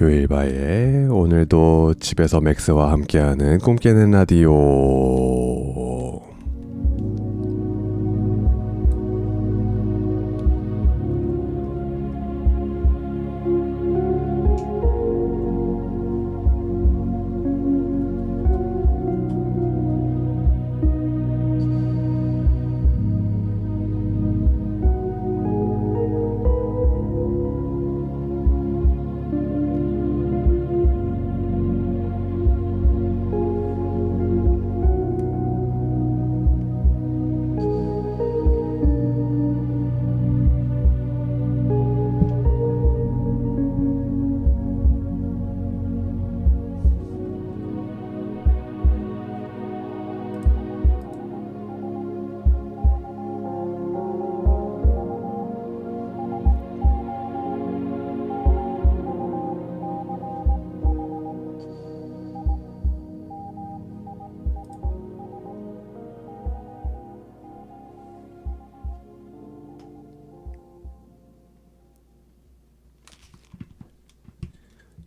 요일바의 오늘도 집에서 맥스와 함께하는 꿈 깨는 라디오.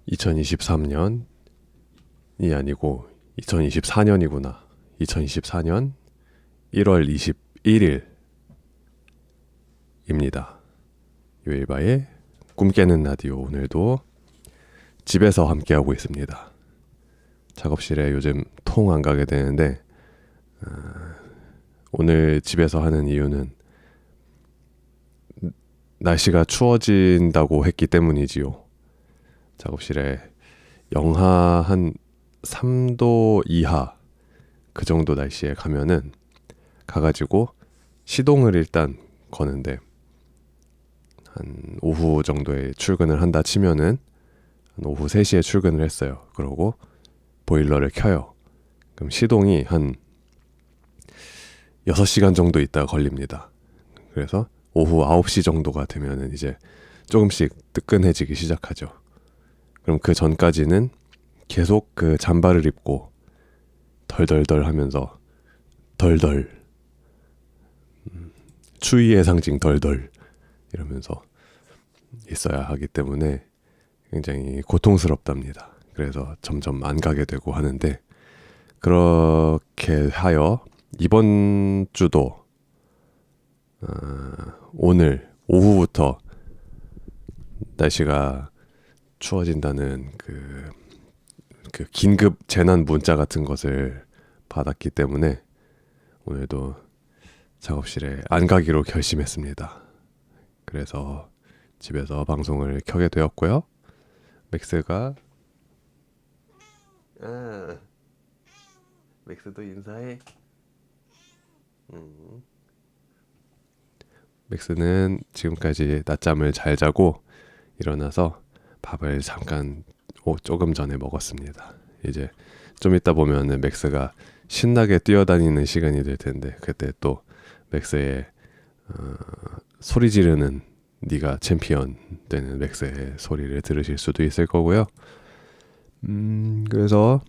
2023년이 아니고 2024년이구나. 2024년 1월 21일입니다. 요일바의 꿈 깨는 라디오, 오늘도 집에서 함께하고 있습니다. 작업실에 요즘 통 안 가게 되는데 오늘 집에서 하는 이유는 날씨가 추워진다고 했기 때문이지요. 작업실에 영하 한 3도 이하 그 정도 날씨에 가가지고 시동을 일단 거는데, 한 오후 정도에 출근을 한다 치면은 한 오후 3시에 출근을 했어요. 그러고 보일러를 켜요. 그럼 시동이 한 6시간 정도 있다가 걸립니다. 그래서 오후 9시 정도가 되면은 이제 조금씩 뜨끈해지기 시작하죠. 그럼 그 전까지는 계속 그 잠바를 입고 덜덜덜 하면서 덜덜, 추위의 상징 덜덜 이러면서 있어야 하기 때문에 굉장히 고통스럽답니다. 그래서 점점 안 가게 되고 하는데, 그렇게 하여 이번 주도 오늘 오후부터 날씨가 추워진다는 그 긴급 재난 문자 같은 것을 받았기 때문에 오늘도 작업실에 안 가기로 결심했습니다. 그래서 집에서 방송을 켜게 되었고요. 맥스가 맥스도 인사해. 맥스는 지금까지 낮잠을 잘 자고 일어나서 밥을 잠깐 조금 전에 먹었습니다. 이제 좀 이따 보면은 맥스가 신나게 뛰어다니는 시간이 될 텐데, 그때 또 맥스의 소리 지르는 네가 챔피언 되는 맥스의 소리를 들으실 수도 있을 거고요. 그래서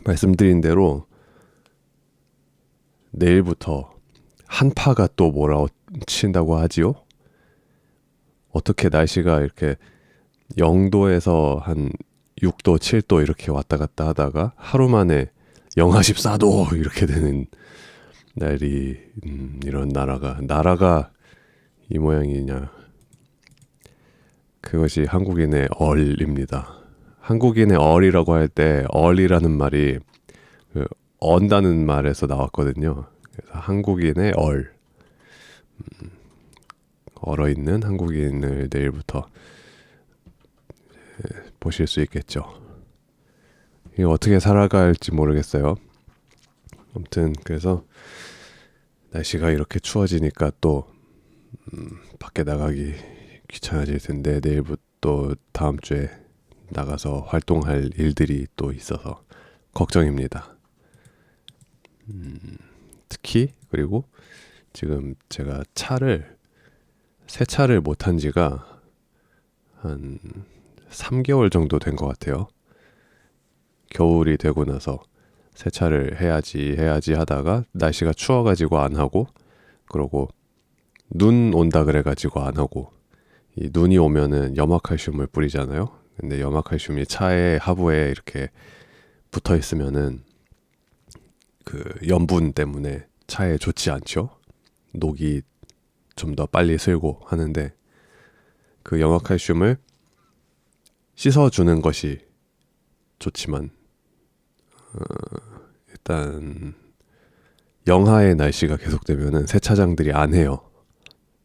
말씀드린 대로 내일부터 한파가 또 몰아친다고 하지요. 어떻게 날씨가 이렇게 0도에서 한 6도, 7도 이렇게 왔다 갔다 하다가 하루 만에 영하 14도 이렇게 되는 날이, 이런 나라가 이 모양이냐. 그것이 한국인의 얼입니다. 한국인의 얼이라고 할 때 얼이라는 말이 그 언다는 말에서 나왔거든요. 그래서 한국인의 얼, 얼어있는 한국인을 내일부터 보실 수 있겠죠. 이게 어떻게 살아갈지 모르겠어요. 아무튼 그래서 날씨가 이렇게 추워지니까 또 밖에 나가기 귀찮아질 텐데, 내일부터 다음 주에 나가서 활동할 일들이 또 있어서 걱정입니다. 특히 그리고 지금 제가 세차를 못한 지가 한 3개월 정도 된 것 같아요. 겨울이 되고 나서 세차를 해야지 하다가 날씨가 추워가지고 안 하고, 그러고 눈 온다 그래가지고 안 하고, 이 눈이 오면은 염화칼슘을 뿌리잖아요. 근데 염화칼슘이 차의 하부에 이렇게 붙어 있으면은 그 염분 때문에 차에 좋지 않죠. 녹이 좀 더 빨리 슬고 하는데 그 염화칼슘을 씻어주는 것이 좋지만 일단 영하의 날씨가 계속되면은 세차장들이 안 해요.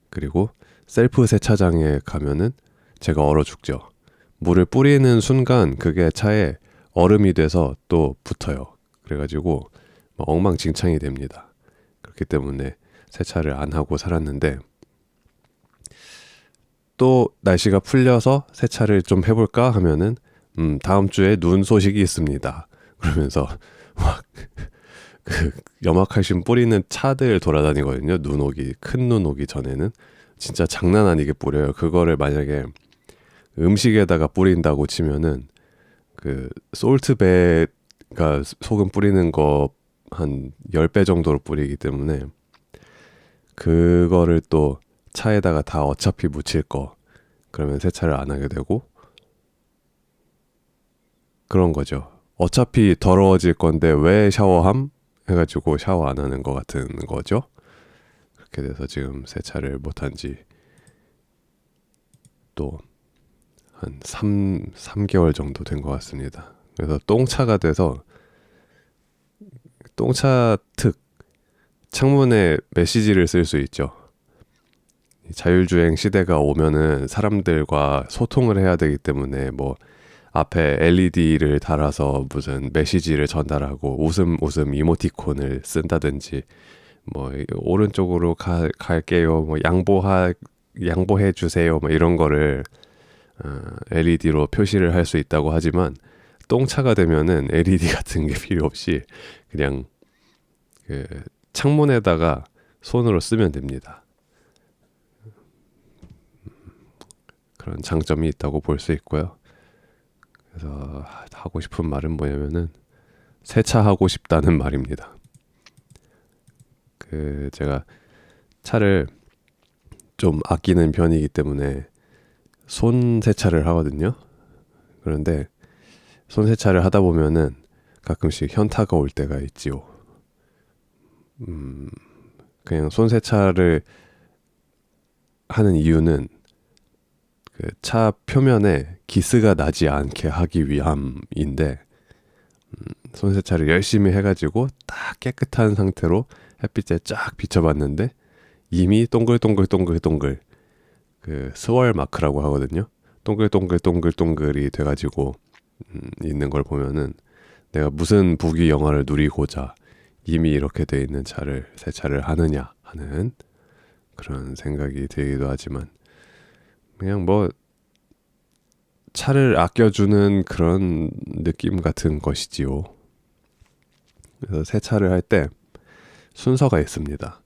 그리고 셀프 세차장에 가면은 제가 얼어 죽죠. 물을 뿌리는 순간 그게 차에 얼음이 돼서 또 붙어요. 그래가지고 엉망진창이 됩니다. 그렇기 때문에 세차를 안 하고 살았는데 또 날씨가 풀려서 세차를 좀 해볼까 하면은 다음 주에 눈 소식이 있습니다. 그러면서 막 그 염화칼슘 뿌리는 차들 돌아다니거든요. 큰 눈 오기 전에는 진짜 장난 아니게 뿌려요. 그거를 만약에 음식에다가 뿌린다고 치면은 그 솔트베가 소금 뿌리는 거 한 10배 정도로 뿌리기 때문에 그거를 또 차에다가 다 어차피 묻힐 거 그러면 세차를 안 하게 되고 그런 거죠. 어차피 더러워질 건데 왜 샤워함? 해가지고 샤워 안 하는 것 같은 거죠. 그렇게 돼서 지금 세차를 못한 지 또 한 3개월 정도 된 것 같습니다. 그래서 똥차가 돼서 똥차 특 창문에 메시지를 쓸 수 있죠. 자율주행 시대가 오면은 사람들과 소통을 해야 되기 때문에 뭐 앞에 LED를 달아서 무슨 메시지를 전달하고 웃음 이모티콘을 쓴다든지 뭐 오른쪽으로 갈게요 뭐 양보해 주세요 뭐 이런 거를 LED로 표시를 할 수 있다고 하지만 똥차가 되면은 LED 같은 게 필요 없이 그냥 그 창문에다가 손으로 쓰면 됩니다. 그런 장점이 있다고 볼 수 있고요. 그래서 하고 싶은 말은 뭐냐면은 세차하고 싶다는 말입니다. 그 제가 차를 좀 아끼는 편이기 때문에 손 세차를 하거든요. 그런데 손 세차를 하다 보면은 가끔씩 현타가 올 때가 있지요. 그냥 손 세차를 하는 이유는 그 차 표면에 기스가 나지 않게 하기 위함인데 손 세차를 열심히 해가지고 딱 깨끗한 상태로 햇빛에 쫙 비춰봤는데 이미 동글동글 그 스월 마크라고 하거든요. 동글동글이 돼가지고 있는 걸 보면은 내가 무슨 부귀 영화를 누리고자 이미 이렇게 돼 있는 차를 세차를 하느냐 하는 그런 생각이 들기도 하지만 그냥 뭐 차를 아껴주는 그런 느낌 같은 것이지요. 그래서 세차를 할 때 순서가 있습니다.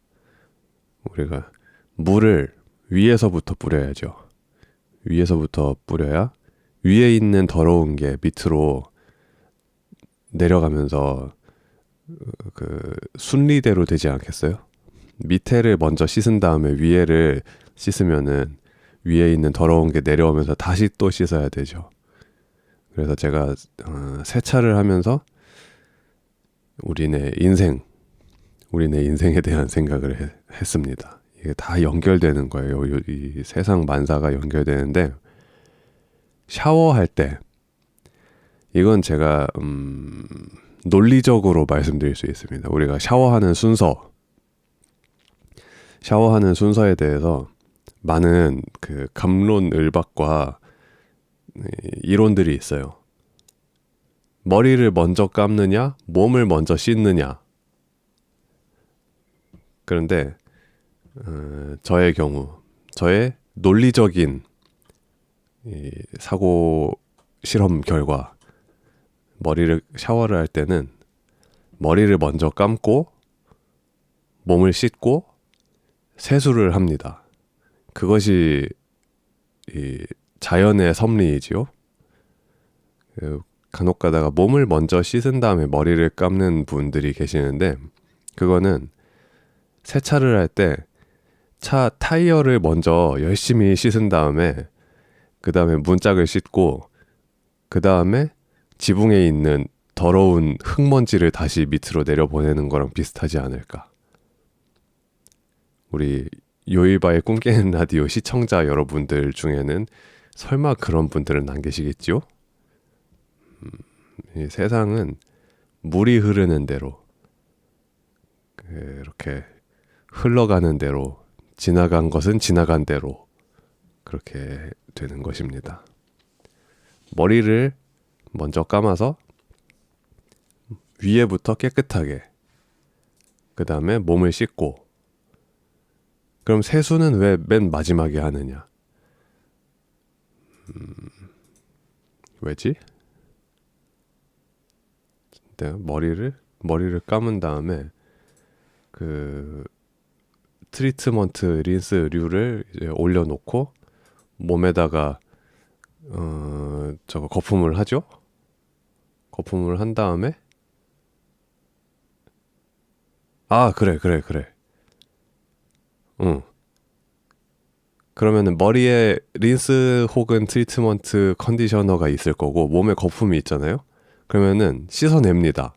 우리가 물을 위에서부터 뿌려야죠. 위에서부터 뿌려야 위에 있는 더러운 게 밑으로 내려가면서 그 순리대로 되지 않겠어요? 밑에를 먼저 씻은 다음에 위에를 씻으면은 위에 있는 더러운 게 내려오면서 다시 또 씻어야 되죠. 그래서 제가 세차를 하면서 우리네 인생에 대한 생각을 했습니다. 이게 다 연결되는 거예요. 이 세상 만사가 연결되는데 샤워할 때 이건 제가 논리적으로 말씀드릴 수 있습니다. 우리가 샤워하는 순서에 대해서 많은 그 갑론을박과 이론들이 있어요. 머리를 먼저 감느냐, 몸을 먼저 씻느냐. 그런데 저의 경우, 저의 논리적인 사고 실험 결과 샤워를 할 때는 머리를 먼저 감고 몸을 씻고 세수를 합니다. 그것이 이 자연의 섭리이지요. 간혹 가다가 몸을 먼저 씻은 다음에 머리를 감는 분들이 계시는데 그거는 세차를 할 때 차 타이어를 먼저 열심히 씻은 다음에 그 다음에 문짝을 씻고 그 다음에 지붕에 있는 더러운 흙먼지를 다시 밑으로 내려보내는 거랑 비슷하지 않을까. 우리 요일바의 꿈깨는 라디오 시청자 여러분들 중에는 설마 그런 분들은 안 계시겠죠? 이 세상은 물이 흐르는 대로 이렇게 흘러가는 대로 지나간 것은 지나간 대로 그렇게 되는 것입니다. 머리를 먼저 감아서 위에부터 깨끗하게 그 다음에 몸을 씻고 그럼 세수는 왜 맨 마지막에 하느냐? 왜지? 내가 머리를 감은 다음에 그 트리트먼트 린스류를 이제 올려놓고 몸에다가 저거 거품을 하죠. 거품을 한 다음에 그래. 응. 그러면은 머리에 린스 혹은 트리트먼트 컨디셔너가 있을 거고 몸에 거품이 있잖아요. 그러면은 씻어냅니다.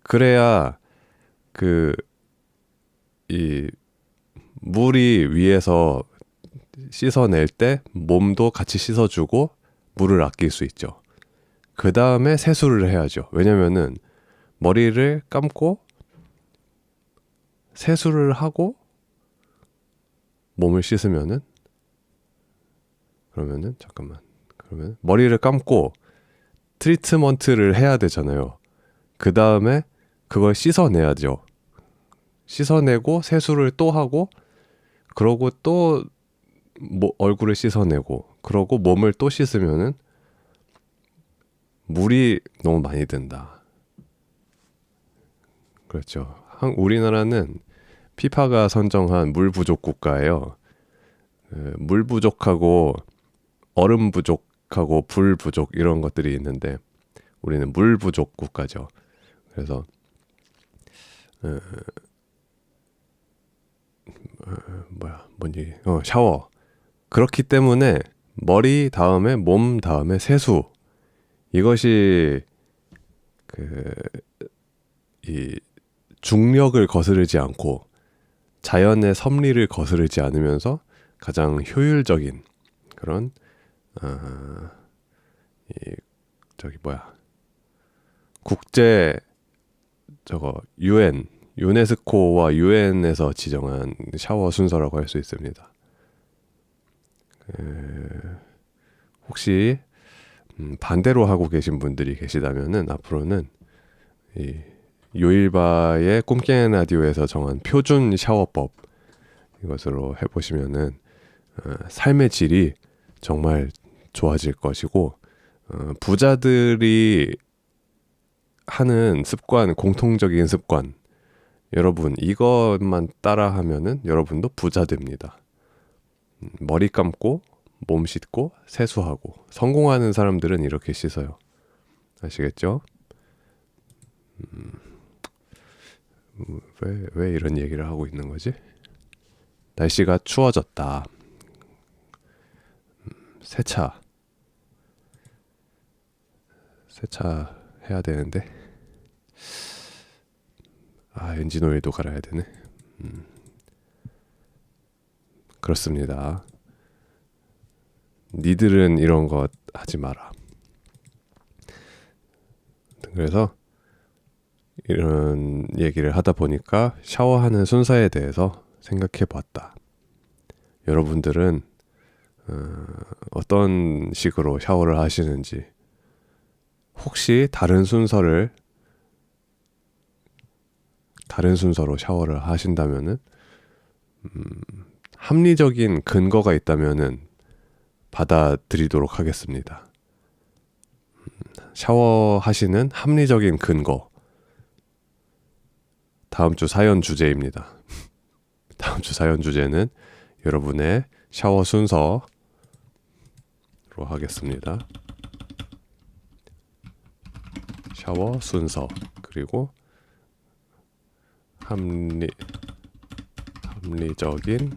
그래야 이 물이 위에서 씻어낼 때 몸도 같이 씻어주고 물을 아낄 수 있죠. 그 다음에 세수를 해야죠. 왜냐면은 머리를 감고 세수를 하고 몸을 씻으면은 그러면 머리를 감고 트리트먼트를 해야 되잖아요. 그 다음에 그걸 씻어내야죠. 씻어내고 세수를 또 하고 그러고 또 얼굴을 씻어내고 그러고 몸을 또 씻으면은 물이 너무 많이 든다. 그렇죠. 우리나라는 피파가 선정한 물 부족 국가예요. 물 부족하고 얼음 부족하고 불 부족 이런 것들이 있는데 우리는 물 부족 국가죠. 그래서 샤워. 그렇기 때문에 머리 다음에 몸 다음에 세수. 이것이 이 중력을 거스르지 않고 자연의 섭리를 거스르지 않으면서 가장 효율적인 그런 국제 유네스코와 유엔에서 지정한 샤워 순서라고 할 수 있습니다. 혹시 반대로 하고 계신 분들이 계시다면은 앞으로는 이 요일바의 꿈깨는 라디오에서 정한 표준 샤워법 이것으로 해보시면은 삶의 질이 정말 좋아질 것이고 부자들이 하는 습관, 공통적인 습관 여러분 이것만 따라하면은 여러분도 부자 됩니다. 머리 감고 몸 씻고 세수하고 성공하는 사람들은 이렇게 씻어요. 아시겠죠? 왜 이런 얘기를 하고 있는 거지? 날씨가 추워졌다. 세차 해야 되는데 엔진 오일도 갈아야 되네. 그렇습니다. 니들은 이런 거 하지 마라. 그래서 이런 얘기를 하다 보니까 샤워하는 순서에 대해서 생각해 봤다. 여러분들은 어떤 식으로 샤워를 하시는지 혹시 다른 순서로 샤워를 하신다면은 합리적인 근거가 있다면은 받아들이도록 하겠습니다. 샤워하시는 합리적인 근거. 다음 주 사연 주제입니다. 다음 주 사연 주제는 여러분의 샤워 순서로 하겠습니다. 샤워 순서 그리고 합리적인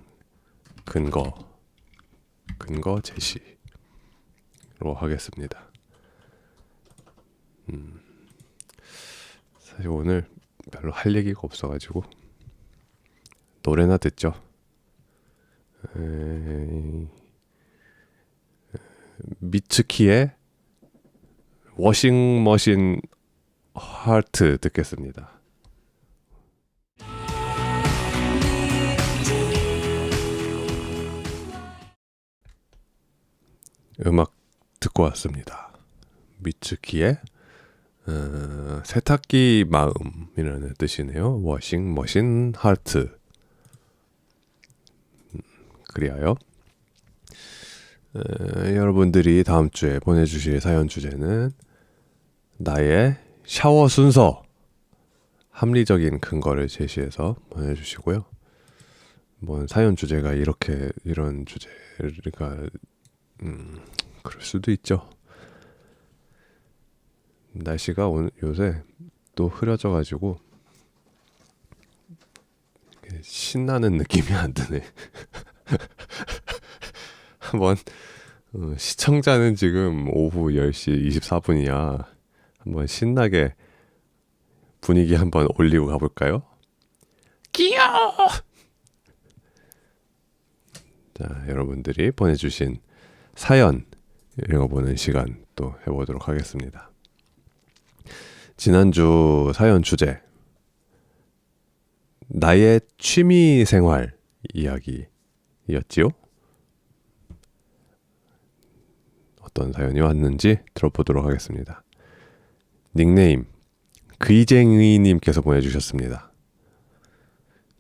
근거 제시 하겠습니다. 사실 오늘 별로 할 얘기가 없어가지고 노래나 듣죠. 미츠키의 워싱머신 하트 듣겠습니다. 음악 듣고 왔습니다. 미츠키의 세탁기 마음이라는 뜻이네요. 워싱머신 하트. 그리하여 여러분들이 다음 주에 보내주실 사연 주제는 나의 샤워 순서, 합리적인 근거를 제시해서 보내주시고요. 뭐 사연 주제가 이런 주제가 그럴 수도 있죠. 날씨가 요새 또 흐려져가지고 신나는 느낌이 안 드네. 한번 시청자는 지금 오후 10시 24분이야. 한번 신나게 분위기 한번 올리고 가볼까요? 귀여워! 자, 여러분들이 보내주신 사연 읽어보는 시간 또 해보도록 하겠습니다. 지난주 사연 주제 나의 취미 생활 이야기였지요? 어떤 사연이 왔는지 들어보도록 하겠습니다. 닉네임 귀쟁이님께서 보내주셨습니다.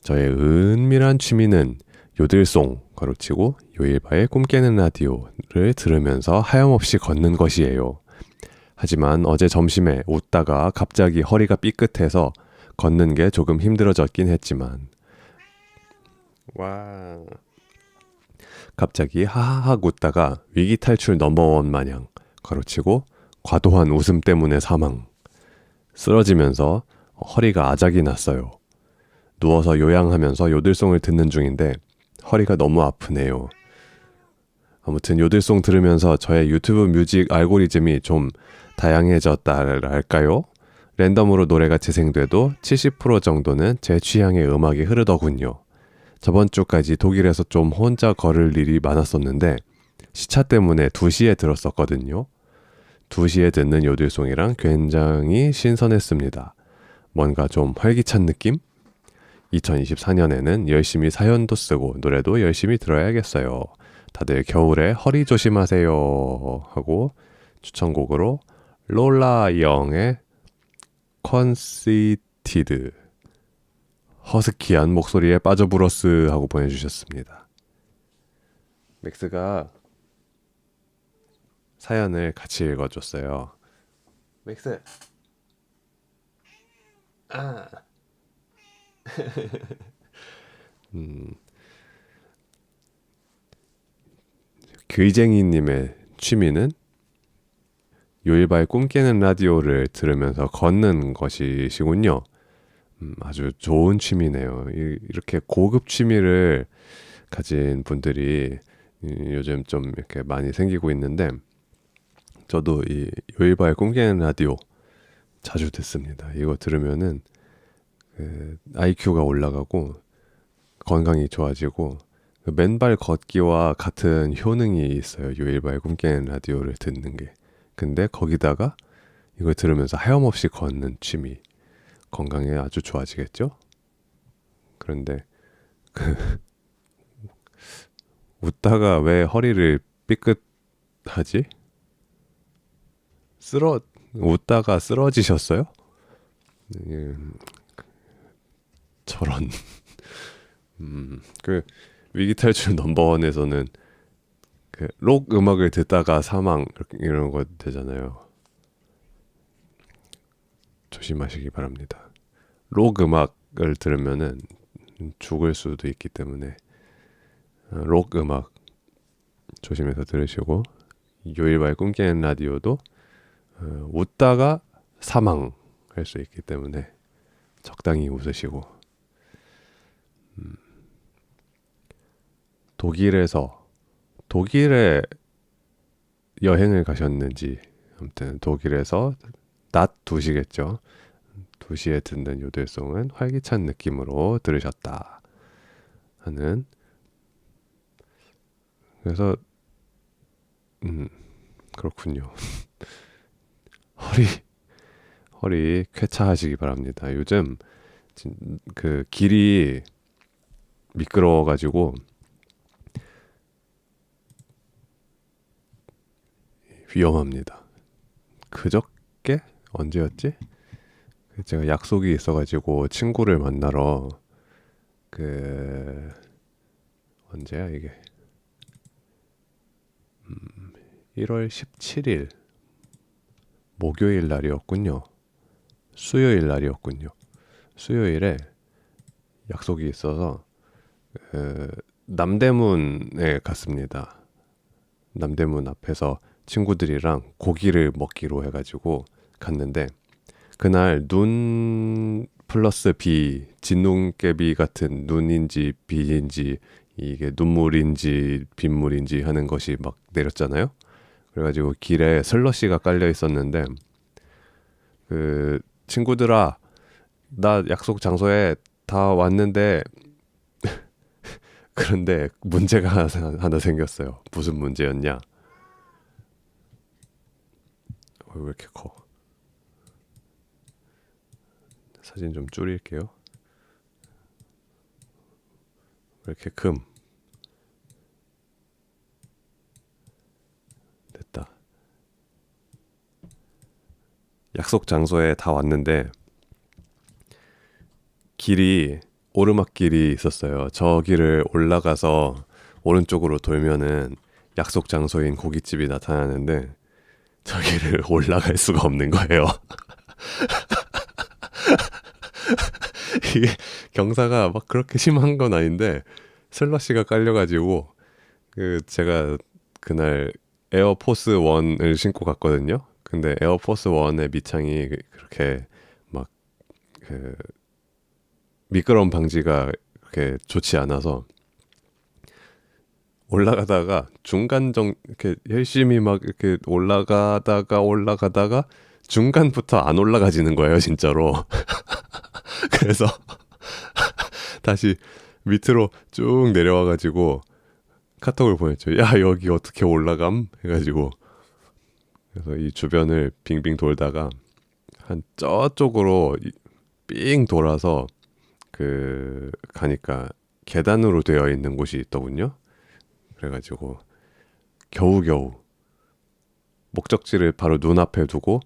저의 은밀한 취미는 요들송 가로치고 요일바의 꿈 깨는 라디오를 들으면서 하염없이 걷는 것이에요. 하지만 어제 점심에 웃다가 갑자기 허리가 삐끗해서 걷는 게 조금 힘들어졌긴 했지만 갑자기 하하하 웃다가 위기 탈출 넘버원 마냥 가로치고 과도한 웃음 때문에 사망. 쓰러지면서 허리가 아작이 났어요. 누워서 요양하면서 요들송을 듣는 중인데 허리가 너무 아프네요. 아무튼 요들송 들으면서 저의 유튜브 뮤직 알고리즘이 좀 다양해졌다랄까요? 랜덤으로 노래가 재생돼도 70% 정도는 제 취향의 음악이 흐르더군요. 저번 주까지 독일에서 좀 혼자 걸을 일이 많았었는데 시차 때문에 2시에 들었었거든요. 2시에 듣는 요들송이랑 굉장히 신선했습니다. 뭔가 좀 활기찬 느낌? 2024년에는 열심히 사연도 쓰고 노래도 열심히 들어야겠어요. 다들 겨울에 허리 조심하세요 하고 추천곡으로 롤라 영의 컨시티드 허스키한 목소리에 빠져불었스 하고 보내주셨습니다. 맥스가 사연을 같이 읽어줬어요. 맥스 귀쟁이님의 취미는 요일바의 꿈 깨는 라디오를 들으면서 걷는 것이시군요. 아주 좋은 취미네요. 이렇게 고급 취미를 가진 분들이 요즘 좀 이렇게 많이 생기고 있는데 저도 이 요일바의 꿈 깨는 라디오 자주 듣습니다. 이거 들으면은 IQ가 올라가고 건강이 좋아지고 맨발 걷기와 같은 효능이 있어요. 요일바의 꿈 깨는 라디오를 듣는 게. 근데 거기다가 이걸 들으면서 하염없이 걷는 취미. 건강에 아주 좋아지겠죠? 그런데 웃다가 왜 허리를 삐끗하지? 웃다가 쓰러지셨어요? 저런. 그 위기 탈출 넘버원에서는 그 록 음악을 듣다가 사망 이런 거 되잖아요. 조심하시기 바랍니다. 록 음악을 들으면은 죽을 수도 있기 때문에 록 음악 조심해서 들으시고 요일바의 꿈 깨는 라디오도 웃다가 사망할 수 있기 때문에 적당히 웃으시고 독일에 여행을 가셨는지 아무튼 독일에서 낮 2시겠죠. 2시에 듣는 요들송은 활기찬 느낌으로 들으셨다 하는. 그래서 그렇군요. 허리 허리 쾌차하시기 바랍니다. 요즘 그 길이 미끄러워가지고 위험합니다. 그저께 언제였지? 제가 약속이 있어가지고 친구를 만나러 그 언제야 이게 1월 17일 목요일 날이었군요. 수요일 날이었군요. 수요일에 약속이 있어서 남대문에 갔습니다. 남대문 앞에서 친구들이랑 고기를 먹기로 해가지고 갔는데 그날 눈 플러스 비, 진눈깨비 같은 눈인지 비인지 이게 눈물인지 빗물인지 하는 것이 막 내렸잖아요. 그래가지고 길에 슬러시가 깔려 있었는데 그 친구들아 나 약속 장소에 다 왔는데 그런데 문제가 하나 생겼어요. 무슨 문제였냐? 왜 이렇게 커? 사진 좀 줄일게요. 왜 이렇게 큼? 됐다. 약속 장소에 다 왔는데 길이 오르막길이 있었어요. 저 길을 올라가서 오른쪽으로 돌면은 약속 장소인 고깃집이 나타나는데 저 길을 올라갈 수가 없는 거예요. 이게 경사가 막 그렇게 심한 건 아닌데 슬러시가 깔려가지고 그 제가 그날 에어포스 1을 신고 갔거든요. 근데 에어포스 1의 밑창이 그렇게 막 그 미끄러움 방지가 그렇게 좋지 않아서 올라가다가 이렇게 열심히 막 이렇게 올라가다가 중간부터 안 올라가지는 거예요, 진짜로. 그래서 다시 밑으로 쭉 내려와가지고 카톡을 보냈죠. 야, 여기 어떻게 올라감? 해가지고 그래서 이 주변을 빙빙 돌다가 한 저쪽으로 삥 돌아서 그 가니까 계단으로 되어 있는 곳이 있더군요. 그래가지고 겨우겨우 목적지를 바로 눈앞에 두고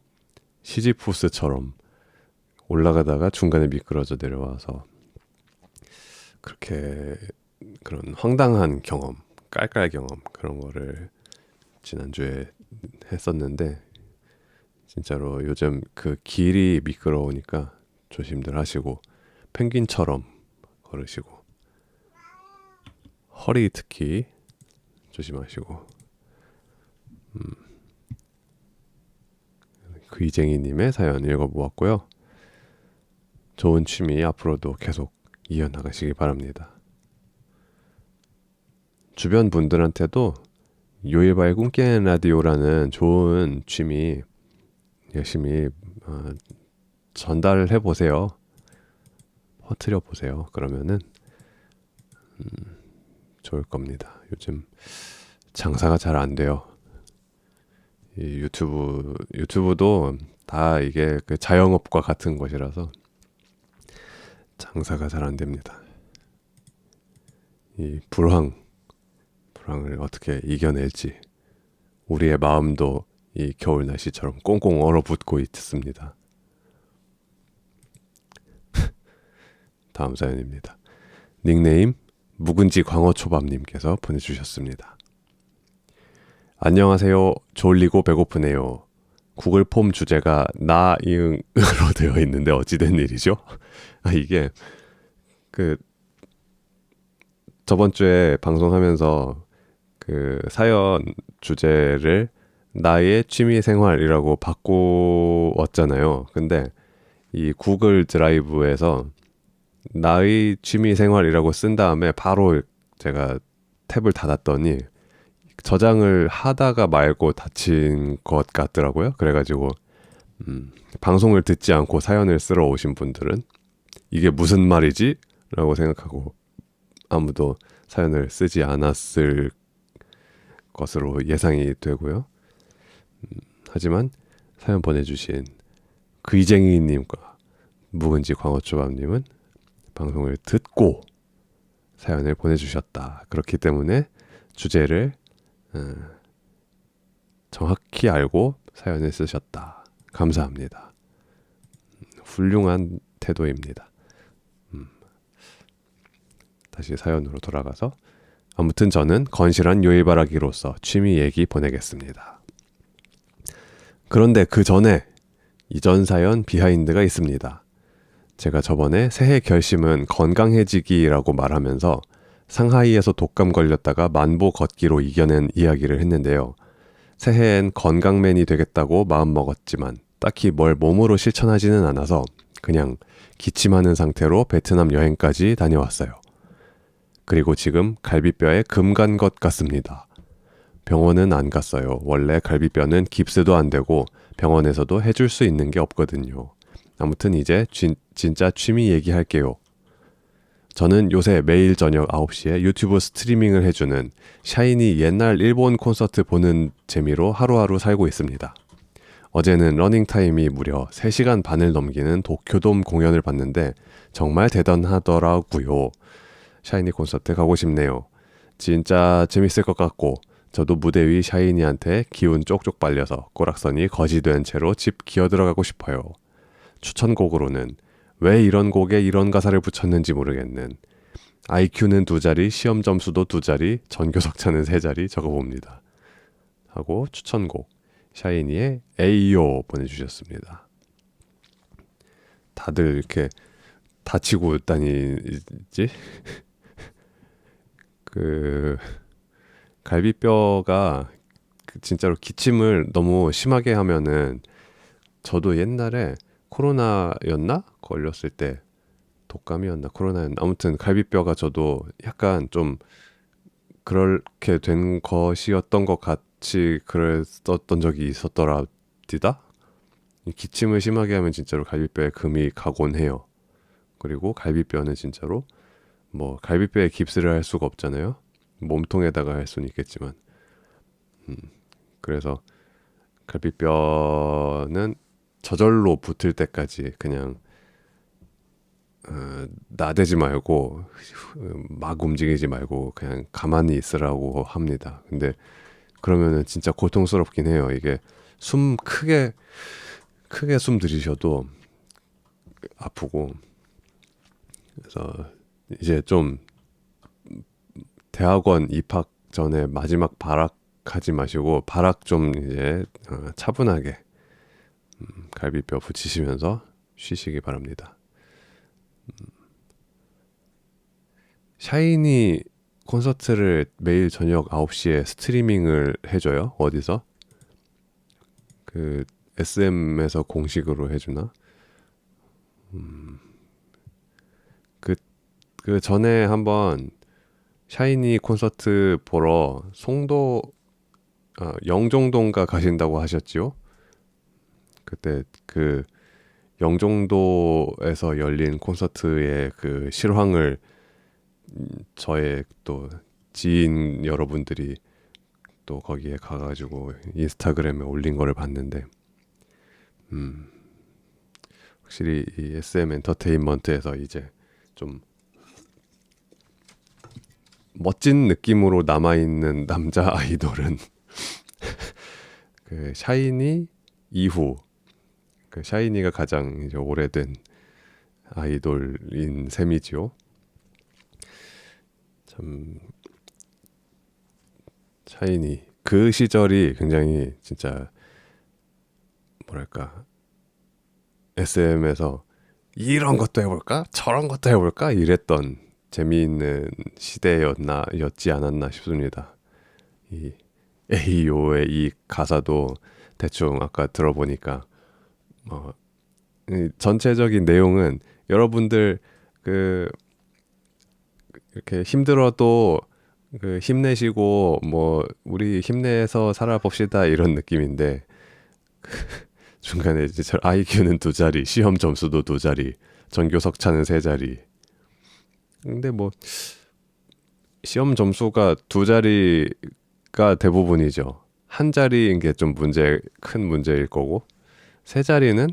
시지푸스처럼 올라가다가 중간에 미끄러져 내려와서 그렇게 그런 황당한 경험, 깔깔 경험 그런 거를 지난주에 했었는데 진짜로 요즘 그 길이 미끄러우니까 조심들 하시고 펭귄처럼 걸으시고 허리 특히 조심하시고 귀쟁이님의 사연 읽어보았고요. 좋은 취미 앞으로도 계속 이어나가시기 바랍니다. 주변 분들한테도 요일바의 꿈깨는 라디오라는 좋은 취미 열심히 전달을 해보세요. 퍼뜨려 보세요. 그러면은 좋을 겁니다. 요즘 장사가 잘 안 돼요. 이 유튜브도 다 이게 그 자영업과 같은 것이라서 장사가 잘 안 됩니다. 이 불황을 어떻게 이겨낼지 우리의 마음도 이 겨울 날씨처럼 꽁꽁 얼어붙고 있습니다. 다음 사연입니다. 닉네임 묵은지 광어초밥님께서 보내주셨습니다. 안녕하세요. 졸리고 배고프네요. 구글 폼 주제가 나 이응으로 되어 있는데 어찌된 일이죠? 이게 그 저번 주에 방송하면서 그 사연 주제를 나의 취미 생활이라고 바꾸었잖아요. 근데 이 구글 드라이브에서 나의 취미 생활이라고 쓴 다음에 바로 제가 탭을 닫았더니 저장을 하다가 말고 다친 것 같더라고요. 그래가지고 방송을 듣지 않고 사연을 쓰러 오신 분들은 이게 무슨 말이지? 라고 생각하고 아무도 사연을 쓰지 않았을 것으로 예상이 되고요. 하지만 사연 보내주신 귀쟁이님과 묵은지 광어초밥님은 방송을 듣고 사연을 보내주셨다. 그렇기 때문에 주제를 정확히 알고 사연을 쓰셨다. 감사합니다. 훌륭한 태도입니다. 다시 사연으로 돌아가서 아무튼 저는 건실한 요일바라기로서 취미 얘기 보내겠습니다. 그런데 그 전에 이전 사연 비하인드가 있습니다. 제가 저번에 새해 결심은 건강해지기라고 말하면서 상하이에서 독감 걸렸다가 만보 걷기로 이겨낸 이야기를 했는데요. 새해엔 건강맨이 되겠다고 마음먹었지만 딱히 뭘 몸으로 실천하지는 않아서 그냥 기침하는 상태로 베트남 여행까지 다녀왔어요. 그리고 지금 갈비뼈에 금 간 것 같습니다. 병원은 안 갔어요. 원래 갈비뼈는 깁스도 안 되고 병원에서도 해줄 수 있는 게 없거든요. 아무튼 이제 진짜 취미 얘기할게요. 저는 요새 매일 저녁 9시에 유튜브 스트리밍을 해주는 샤이니 옛날 일본 콘서트 보는 재미로 하루하루 살고 있습니다. 어제는 러닝타임이 무려 3시간 반을 넘기는 도쿄돔 공연을 봤는데 정말 대단하더라고요. 샤이니 콘서트 가고 싶네요. 진짜 재밌을 것 같고 저도 무대 위 샤이니한테 기운 쪽쪽 빨려서 꼬락선이 거지 된 채로 집 기어 들어가고 싶어요. 추천곡으로는 왜 이런 곡에 이런 가사를 붙였는지 모르겠는 IQ는 2자리, 시험 점수도 2자리, 전교 석차는 3자리 적어봅니다. 하고 추천곡 샤이니의 에이요 보내주셨습니다. 다들 이렇게 다치고 다니지? 그 갈비뼈가 진짜로 기침을 너무 심하게 하면은 저도 옛날에 코로나였나? 걸렸을 때 독감이었나? 코로나였나? 아무튼 갈비뼈가 저도 약간 좀 그렇게 된 것이었던 것 같이 그랬었던 적이 있었더라디다? 기침을 심하게 하면 진짜로 갈비뼈에 금이 가곤 해요. 그리고 갈비뼈는 진짜로 뭐 갈비뼈에 깁스를 할 수가 없잖아요. 몸통에다가 할 수는 있겠지만 그래서 갈비뼈는 저절로 붙을 때까지 그냥 나대지 말고 막 움직이지 말고 그냥 가만히 있으라고 합니다. 근데 그러면은 진짜 고통스럽긴 해요. 이게 숨 크게 숨 들이셔도 아프고 그래서 이제 좀 대학원 입학 전에 마지막 발악하지 마시고 발악 좀 이제 차분하게 갈비뼈 붙이시면서 쉬시기 바랍니다. 샤이니 콘서트를 매일 저녁 9시에 스트리밍을 해줘요. 어디서? 그 SM에서 공식으로 해주나? 그 전에 한번 샤이니 콘서트 보러 송도 영종도인가 가신다고 하셨지요? 그때 그 영종도에서 열린 콘서트의 그 실황을 저의 또 지인 여러분들이 또 거기에 가가지고 인스타그램에 올린 거를 봤는데 확실히 이 SM 엔터테인먼트에서 이제 좀 멋진 느낌으로 남아있는 남자 아이돌은 그 샤이니 이후 그 샤이니가 가장 이제 오래된 아이돌인 셈이지요. 참 샤이니 그 시절이 굉장히 진짜 뭐랄까 SM에서 이런 것도 해볼까 저런 것도 해볼까 이랬던 재미있는 시대였지 않았나 싶습니다. 이 에이요의 이 가사도 대충 아까 들어보니까 이 전체적인 내용은 여러분들 그 이렇게 힘들어도 그 힘내시고 뭐 우리 힘내서 살아봅시다 이런 느낌인데 중간에 이제 저 IQ는 두 자리, 시험 점수도 두 자리, 전교 석차는 세 자리. 근데 뭐 시험 점수가 두 자리가 대부분이죠. 한 자리인 게 좀 큰 문제일 거고 세 자리는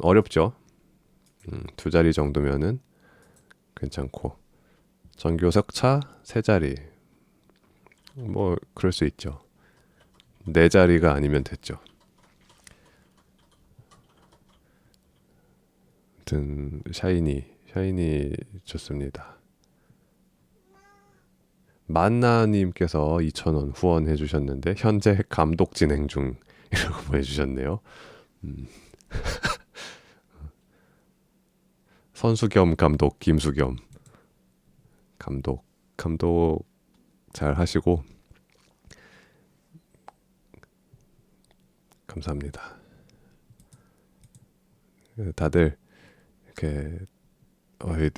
어렵죠. 두 자리 정도면은 괜찮고 전교 석차 세 자리 뭐 그럴 수 있죠. 네 자리가 아니면 됐죠. 아무튼 샤이니 좋습니다. 만나님께서 2,000원 후원해 주셨는데 현재 감독 진행 중이라고 보내주셨네요. 선수 겸 감독 김수겸 감독 잘 하시고 감사합니다. 다들 이렇게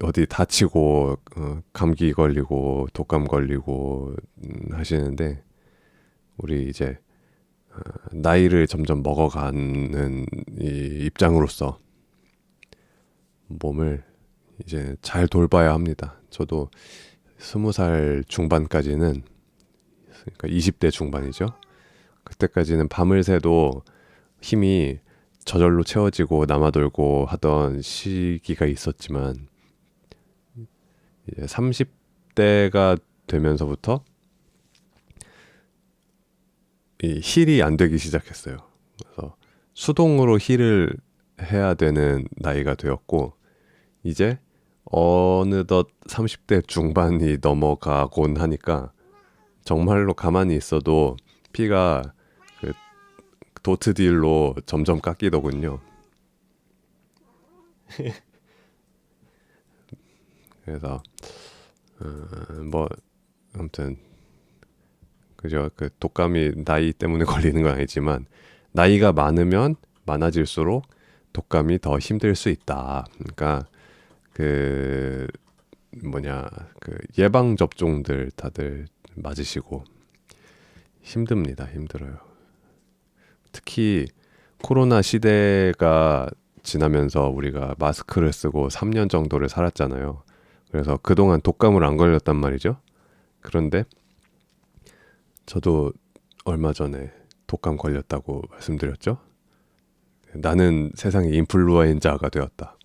어디 다치고 감기 걸리고 독감 걸리고 하시는데 우리 이제 나이를 점점 먹어가는 이 입장으로서 몸을 이제 잘 돌봐야 합니다. 저도 20살 중반까지는 그러니까 20대 중반이죠. 그때까지는 밤을 새도 힘이 저절로 채워지고 남아돌고 하던 시기가 있었지만 이제 30대가 되면서부터 이 힐이 안 되기 시작했어요. 그래서 수동으로 힐을 해야 되는 나이가 되었고 이제 어느덧 30대 중반이 넘어가곤 하니까 정말로 가만히 있어도 피가 그 도트딜로 점점 깎이더군요. 그래서 뭐 아무튼 그죠. 그 독감이 나이 때문에 걸리는 건 아니지만 나이가 많으면 많아질수록 독감이 더 힘들 수 있다. 그러니까 그 그 예방 접종들 다들 맞으시고 힘들어요. 특히 코로나 시대가 지나면서 우리가 마스크를 쓰고 3년 정도를 살았잖아요. 그래서 그동안 독감을 안 걸렸단 말이죠. 그런데 저도 얼마 전에 독감 걸렸다고 말씀드렸죠. 나는 세상에 인플루엔자가 되었다.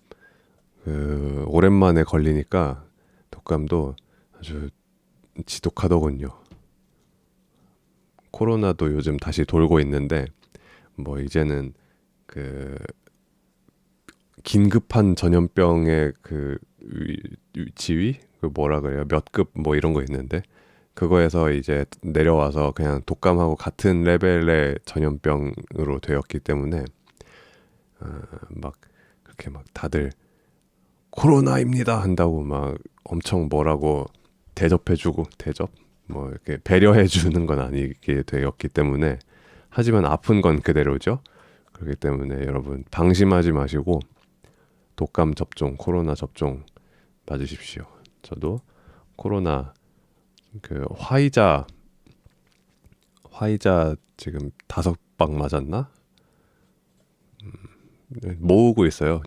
오랜만에 걸리니까 독감도 아주 지독하더군요. 코로나도 요즘 다시 돌고 있는데 뭐 이제는 그 긴급한 전염병의 그 지위 그 뭐라 그래요 몇 급 뭐 이런 거 있는데 그거에서 이제 내려와서 그냥 독감하고 같은 레벨의 전염병으로 되었기 때문에 막 그렇게 막 다들 코로나입니다 한다고 막 엄청 뭐라고 대접해주고 대접 뭐 이렇게 배려해주는 건 아니게 되었기 때문에 하지만 아픈 건 그대로죠. 그렇기 때문에 여러분 방심하지 마시고 독감 접종, 코로나 접종 맞으십시오. 저도 코로나 그 화이자 지금 5방 맞았나? 모으고 있어요.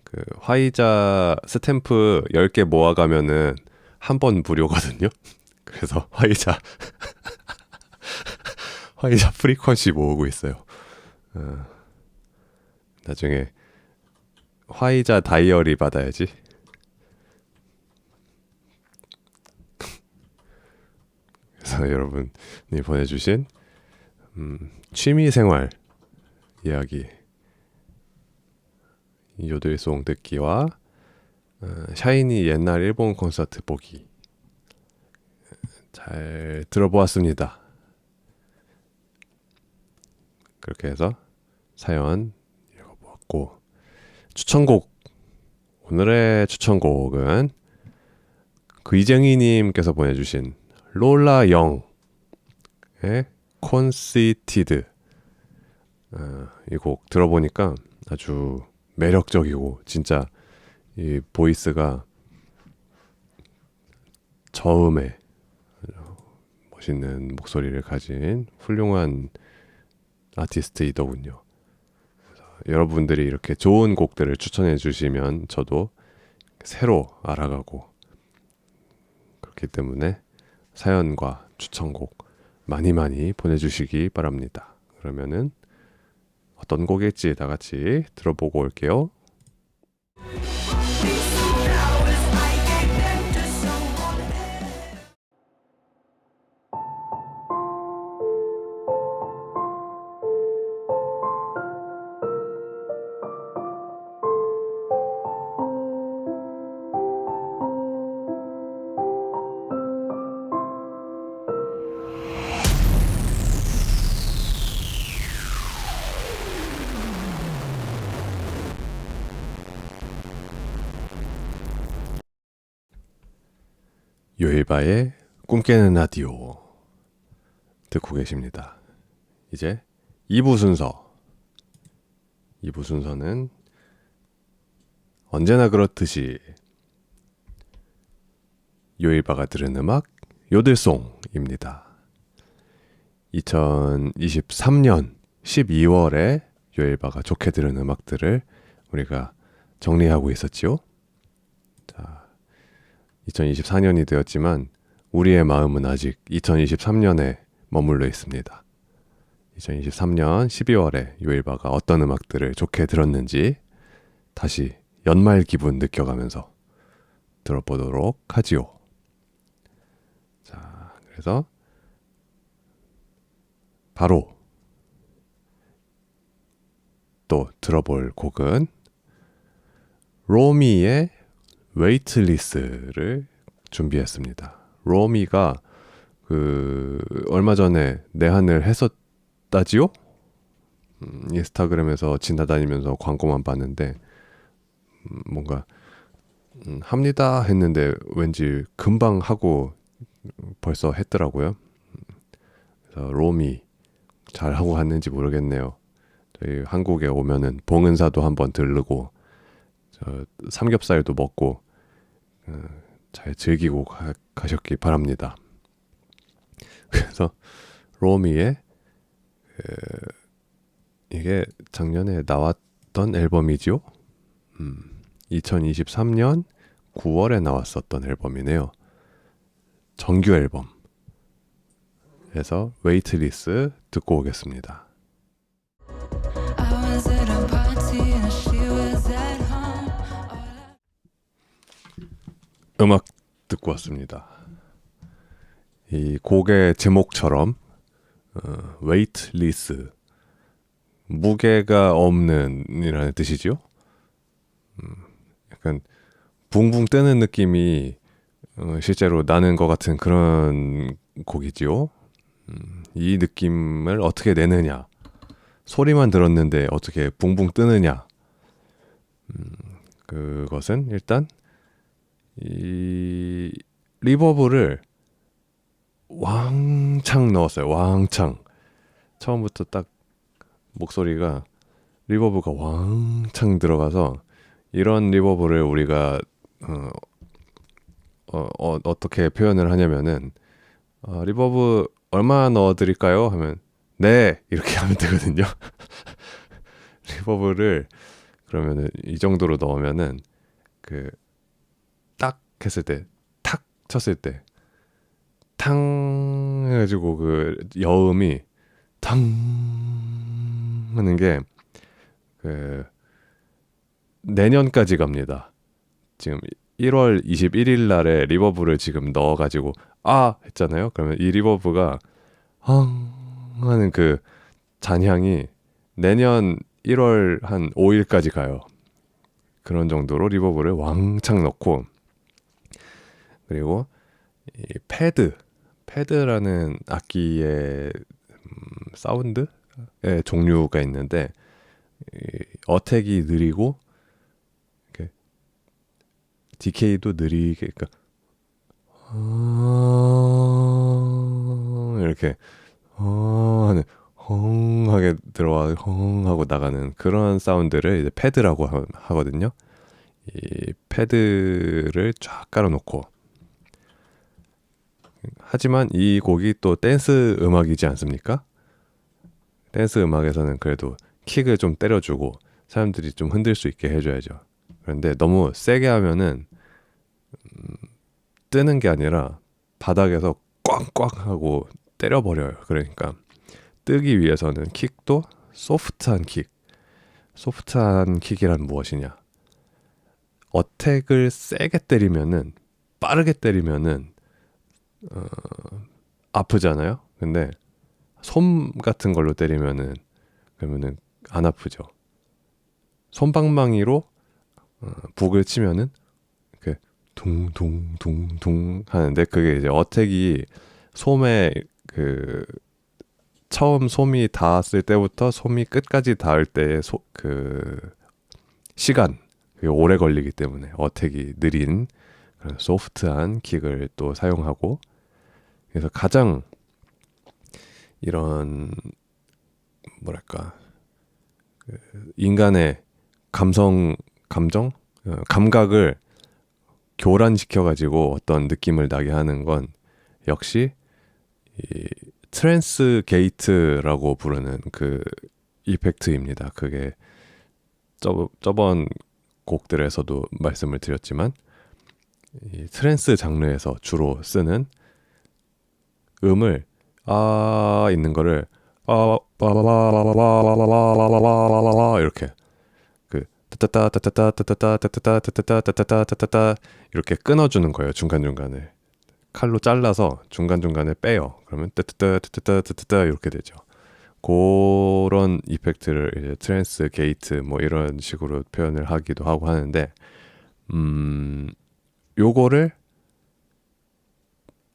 그 화이자 스탬프 10개 모아가면은 한 번 무료거든요. 그래서 화이자 프리퀀시 모으고 있어요. 나중에 화이자 다이어리 받아야지. 그래서 여러분이 보내주신 취미생활 이야기 요들송 듣기와 샤이니 옛날 일본 콘서트 보기 잘 들어보았습니다. 그렇게 해서 사연 읽어보았고 오늘의 추천곡은 귀쟁이님께서 보내주신 롤라 영의 콘시티드 이 곡 들어보니까 아주 매력적이고 진짜 이 보이스가 저음의 멋있는 목소리를 가진 훌륭한 아티스트이더군요. 여러분들이 이렇게 좋은 곡들을 추천해 주시면 저도 새로 알아가고, 그렇기 때문에 사연과 추천곡 많이 많이 보내주시기 바랍니다. 그러면은 어떤 곡일지 다 같이 들어보고 올게요. 요일바의 꿈 깨는 라디오 듣고 계십니다. 이제 2부 순서. 2부 순서는 언제나 그렇듯이 요일바가 들은 음악 요들송입니다. 2023년 12월에 요일바가 좋게 들은 음악들을 우리가 정리하고 있었지요. 자, 2024년이 되었지만 우리의 마음은 아직 2023년에 머물러 있습니다. 2023년 12월에 요일바가 어떤 음악들을 좋게 들었는지 다시 연말 기분 느껴가면서 들어보도록 하지요. 자, 그래서 바로 또 들어볼 곡은 로미의 웨이트리스를 준비했습니다. 로미가 얼마 전에 내한을 했었다지요? 인스타그램에서 지나다니면서 광고만 봤는데 뭔가 합니다 했는데 왠지 금방 하고 벌써 했더라고요. 그래서 로미 잘 하고 갔는지 모르겠네요. 저희 한국에 오면은 봉은사도 한번 들르고 삼겹살도 먹고 잘 즐기고 가셨기 바랍니다. 그래서 로미의 이게 작년에 나왔던 앨범이죠. 2023년 9월에 나왔었던 앨범이네요. 정규 앨범. 그래서 웨이트리스 듣고 오겠습니다. 음악 듣고 왔습니다. 이 곡의 제목처럼 웨이트리스, 무게가 없는 이라는 뜻이죠. 약간 붕붕 뜨는 느낌이 실제로 나는 것 같은 그런 곡이지요. 이 느낌을 어떻게 내느냐, 소리만 들었는데 어떻게 붕붕 뜨느냐, 그것은 일단 이 리버브를 왕창 넣었어요. 왕창. 처음부터 딱 목소리가 리버브가 왕창 들어가서, 이런 리버브를 우리가 어떻게 표현을 하냐면은 리버브 얼마 넣어드릴까요? 하면 네 이렇게 하면 되거든요. 리버브를 그러면은 이 정도로 넣으면은 딱 했을 때, 탁 쳤을 때 탕 해가지고 여음이 탕 하는 게 내년까지 갑니다. 지금 1월 21일 날에 리버브를 지금 넣어가지고 했잖아요. 그러면 이 리버브가 하는 잔향이 내년 1월 한 5일까지 가요. 그런 정도로 리버브를 왕창 넣고, 그리고 이 패드라는 악기의 사운드의 종류가 있는데, 어택이 느리고 디케이도 느리게, 이렇게 하는 헝하게 들어와 헝하고 나가는 그런 사운드를 이제 패드라고 하거든요. 이 패드를 쫙 깔아놓고 하지만 이 곡이 또 댄스 음악이지 않습니까? 댄스 음악에서는 그래도 킥을 좀 때려주고 사람들이 좀 흔들 수 있게 해줘야죠. 그런데 너무 세게 하면은 뜨는 게 아니라 바닥에서 꽝꽝 하고 때려버려요. 그러니까 뜨기 위해서는 킥도 소프트한 킥. 소프트한 킥이란 무엇이냐? 어택을 세게 때리면은, 빠르게 때리면은 아프잖아요. 근데 솜 같은 걸로 때리면은, 그러면은 안 아프죠. 솜방망이로 북을 치면은 그 둥둥둥둥 하는데, 그게 이제 어택이 솜에 그 처음 솜이 닿았을 때부터 솜이 끝까지 닿을 때의 그 시간, 그게 오래 걸리기 때문에 어택이 느린 그런 소프트한 킥을 또 사용하고, 그래서 가장 이런 뭐랄까 인간의 감정, 감각을 교란시켜 가지고 어떤 느낌을 나게 하는 건 역시 이 트랜스 게이트라고 부르는 그 이펙트입니다. 그게 저번 곡들에서도 말씀을 드렸지만 이 트랜스 장르에서 주로 쓰는 음을 있는 거를 이렇게 그 따따따따따따따따따따따따따따따따따 이렇게 끊어주는 거예요. 중간중간에 칼로 잘라서 중간중간에 빼요. 그러면 따따따따따따따따 이렇게 되죠. 그런 이펙트를 이제 트랜스 게이트 뭐 이런 식으로 표현을 하기도 하고 하는데, 요거를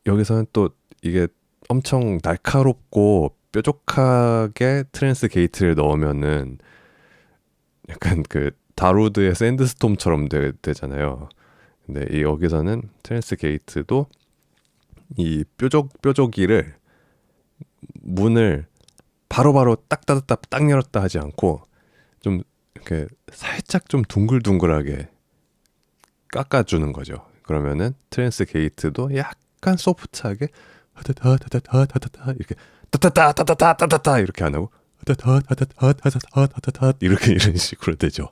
여기서는 또 이게 엄청 날카롭고 뾰족하게 트랜스 게이트를 넣으면은 약간 그 다루드의 샌드스톰처럼 되잖아요. 근데 이 여기서는 트랜스 게이트도 이 뾰족이를 문을 바로바로 딱 닫았다 딱 열었다 하지 않고 좀 이렇게 살짝 좀 둥글둥글하게 깎아주는 거죠. 그러면은 트랜스 게이트도 약간 소프트하게 하다다다다다다다 이렇게 따따따따따따따따 이렇게 안 하고 하다다다다다다다다 이렇게 이런 식으로 되죠.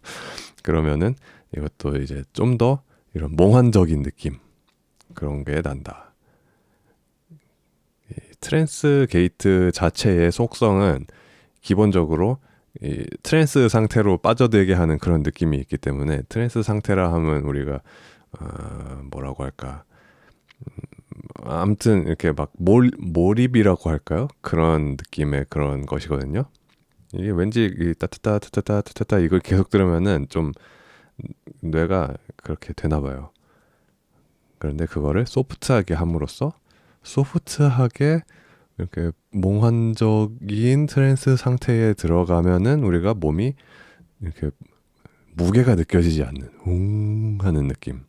그러면은 이것도 이제 좀 더 이런 몽환적인 느낌 그런 게 난다. 트랜스 게이트 자체의 속성은 기본적으로 이 트랜스 상태로 빠져들게 하는 그런 느낌이 있기 때문에, 트랜스 상태라 하면 우리가 뭐라고 할까, 아무튼 이렇게 막 몰입이라고 할까요? 그런 느낌의 그런 것이거든요. 이게 왠지 이 따따따따따따따 이걸 계속 들으면은 좀 뇌가 그렇게 되나 봐요. 그런데 그거를 소프트하게 함으로써 소프트하게 이렇게 몽환적인 트랜스 상태에 들어가면은 우리가 몸이 이렇게 무게가 느껴지지 않는 하는 느낌.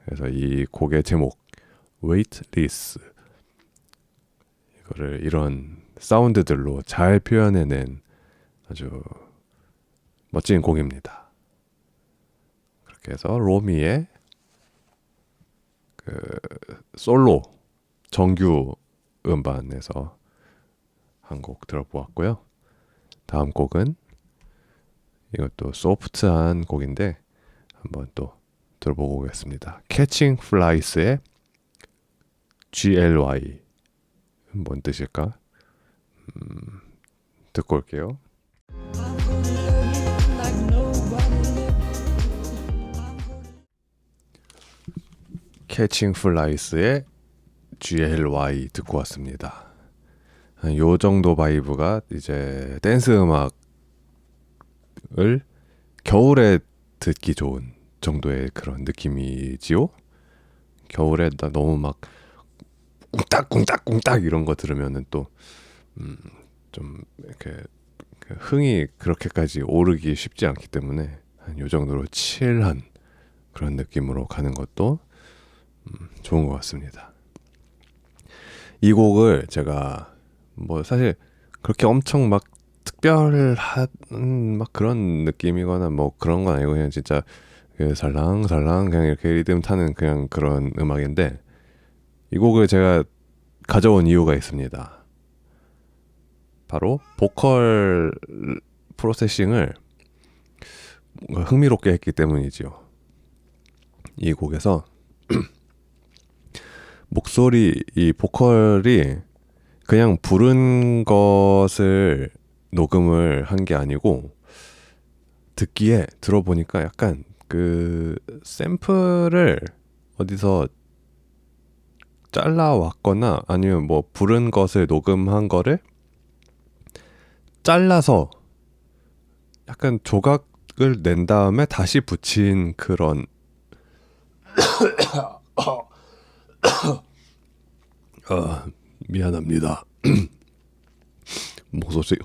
그래서 이 곡의 제목 Weightless, 이거를 이런 사운드들로 잘 표현해낸 아주 멋진 곡입니다. 그렇게 해서 로미의 그 솔로 정규 음반에서 한 곡 들어보았고요. 다음 곡은 이것도 소프트한 곡인데 한번 또 들어보고 오겠습니다. Catching Flies의 GLY, 뭔 뜻일까? 듣고 올게요. Catching Flies의 GLY 듣고 왔습니다. 요 정도 바이브가 이제 댄스 음악을 겨울에 듣기 좋은 정도의 그런 느낌이지요. 겨울에 나 너무 막 꿍딱꿍딱꿍딱 이런 거 들으면은 또 좀 이렇게 흥이 그렇게까지 오르기 쉽지 않기 때문에 한 요 정도로 칠한 그런 느낌으로 가는 것도 좋은 것 같습니다. 이 곡을 제가 뭐 사실 그렇게 엄청 막 특별한 막 그런 느낌이거나 뭐 그런 건 아니고 그냥 진짜 살랑살랑 그냥 이렇게 리듬 타는 그냥 그런 음악인데, 이 곡을 제가 가져온 이유가 있습니다. 바로 보컬 프로세싱을 뭔가 흥미롭게 했기 때문이지요. 이 곡에서 목소리, 이 보컬이 그냥 부른 것을 녹음을 한 게 아니고 듣기에 들어보니까 약간 그 샘플을 어디서 잘라왔거나 아니면 뭐 부른 것을 녹음한 거를 잘라서 약간 조각을 낸 다음에 다시 붙인 그런 미안합니다.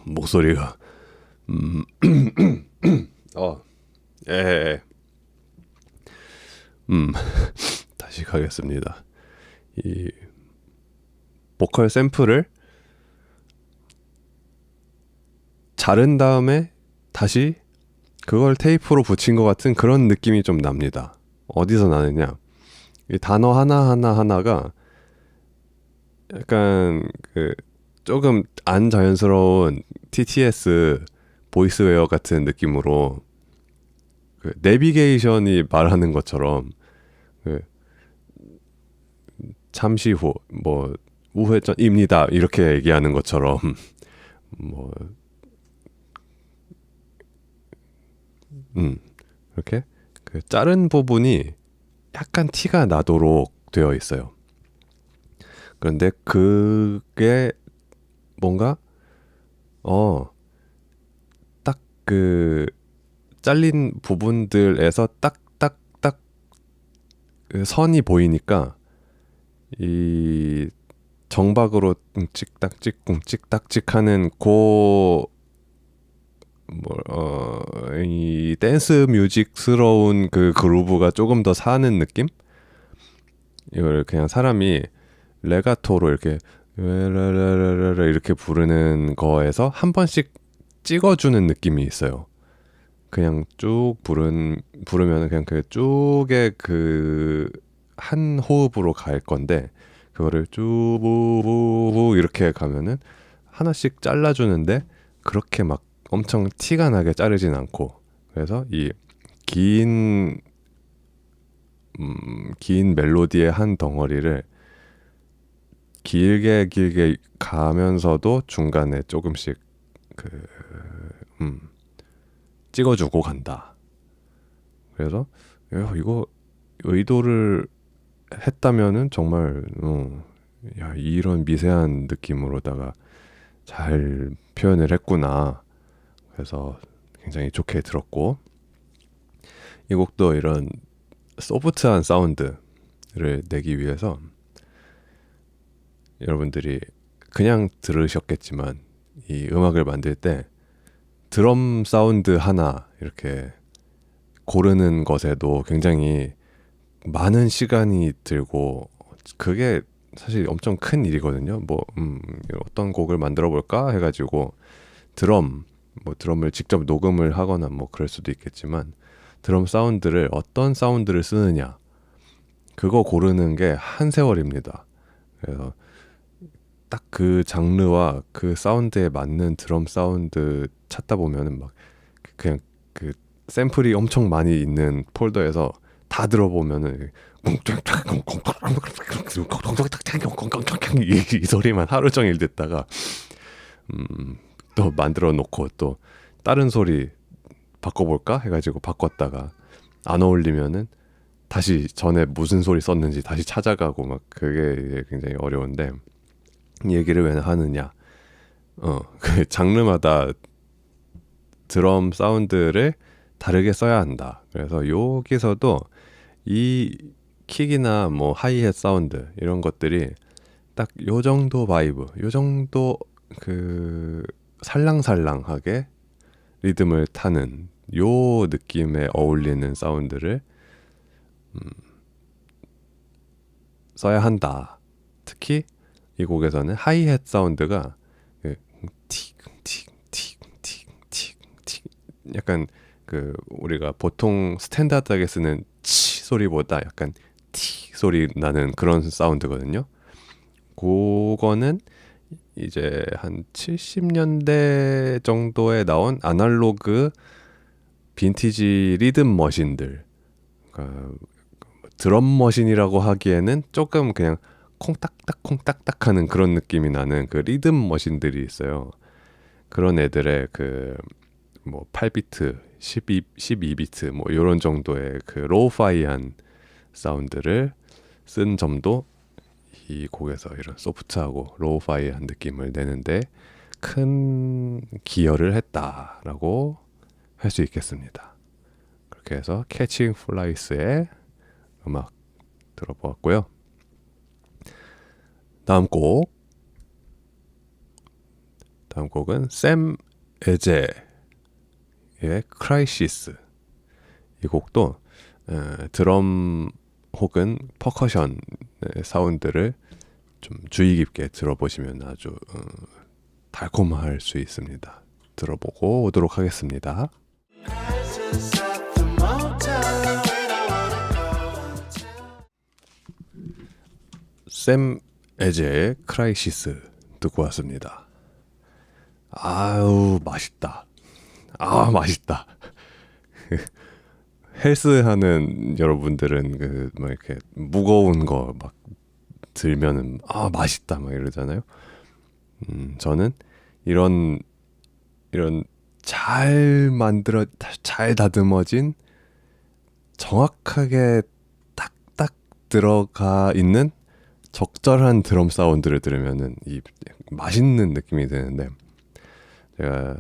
목소리가 예. 다시 가겠습니다. 이 보컬 샘플을 자른 다음에 다시 그걸 테이프로 붙인 것 같은 그런 느낌이 좀 납니다. 어디서 나느냐? 이 단어 하나가 약간 그 조금 안 자연스러운 TTS 보이스웨어 같은 느낌으로 그 내비게이션이 말하는 것처럼 그 잠시 후 뭐 우회전입니다 이렇게 얘기하는 것처럼 뭐 이렇게 그 자른 부분이 약간 티가 나도록 되어 있어요. 그런데 그게 뭔가 딱 그 잘린 부분들에서 딱딱딱 그 선이 보이니까 이 정박으로 꿍찍딱찍 꿍찍딱찍 하는 이 댄스 뮤직스러운 그 그루브가 조금 더 사는 느낌? 이걸 그냥 사람이 레가토로 이렇게 이렇게 부르는 거에서 한 번씩 찍어주는 느낌이 있어요. 그냥 쭉 부르면 그냥 그 쭉의 그 한 호흡으로 갈 건데 그거를 쭉 이렇게 가면은 하나씩 잘라주는데 그렇게 막 엄청 티가 나게 자르진 않고 그래서 이 긴 멜로디의 한 덩어리를 길게 가면서도 중간에 조금씩 찍어주고 간다. 그래서 이거 의도를 했다면은 정말 야, 이런 미세한 느낌으로다가 잘 표현을 했구나. 그래서 굉장히 좋게 들었고 이 곡도 이런 소프트한 사운드를 내기 위해서 여러분들이 그냥 들으셨겠지만 이 음악을 만들 때 드럼 사운드 하나 이렇게 고르는 것에도 굉장히 많은 시간이 들고 그게 사실 엄청 큰 일이거든요. 어떤 곡을 만들어 볼까 해가지고 드럼을 직접 녹음을 하거나 뭐 그럴 수도 있겠지만 드럼 사운드를 어떤 사운드를 쓰느냐 그거 고르는 게 한 세월입니다. 그래서 딱 그 장르와 그 사운드에 맞는 드럼 사운드 찾다 보면은 막 그냥 그 샘플이 엄청 많이 있는 폴더에서 다 들어보면은 이 소리만 하루 종일 듣다가 또 만들어 놓고 또 다른 소리 바꿔볼까 해가지고 바꿨다가 안 어울리면은 다시 전에 무슨 소리 썼는지 다시 찾아가고 막 그게 굉장히 어려운데 이 얘기를 왜 하느냐 그 장르마다 드럼 사운드를 다르게 써야 한다. 그래서 여기서도 이 킥이나 뭐 하이햇 사운드 이런 것들이 딱 요 정도 바이브, 요 정도 그 살랑살랑하게 리듬을 타는 요 느낌에 어울리는 사운드를 써야 한다. 특히 이 곡에서는 하이햇 사운드가 틱틱틱틱틱틱 약간 그 우리가 보통 스탠다드하게 쓰는 치 소리보다 약간 티 소리 나는 그런 사운드거든요. 그거는 이제 한 70년대 정도에 나온 아날로그 빈티지 리듬 머신들, 그러니까 드럼 머신이라고 하기에는 조금 그냥 콩딱딱 콩딱딱 하는 그런 느낌이 나는 그 리듬 머신들이 있어요. 그런 애들의 그 뭐 8비트, 12비트 뭐 이런 정도의 그 로우파이한 사운드를 쓴 점도 이 곡에서 이런 소프트하고 로우파이한 느낌을 내는데 큰 기여를 했다라고 할 수 있겠습니다. 그렇게 해서 캐칭 플라이스의 음악 들어보았고요. 다음 곡은 샘 에제의 크라이시스. 이 곡도 드럼 혹은 퍼커션 사운드를 좀 주의 깊게 들어보시면 아주 달콤할 수 있습니다. 들어보고 오도록 하겠습니다. 샘 에제의 크라이시스 듣고 왔습니다. 아유 맛있다. 아 맛있다. 헬스 하는 여러분들은 그 막 이렇게 무거운 거 막 들면은 아 맛있다 막 이러잖아요. 저는 이런 잘 만들어 잘 다듬어진 정확하게 딱딱 들어가 있는 적절한 드럼 사운드를 들으면은 이 맛있는 느낌이 드는데, 제가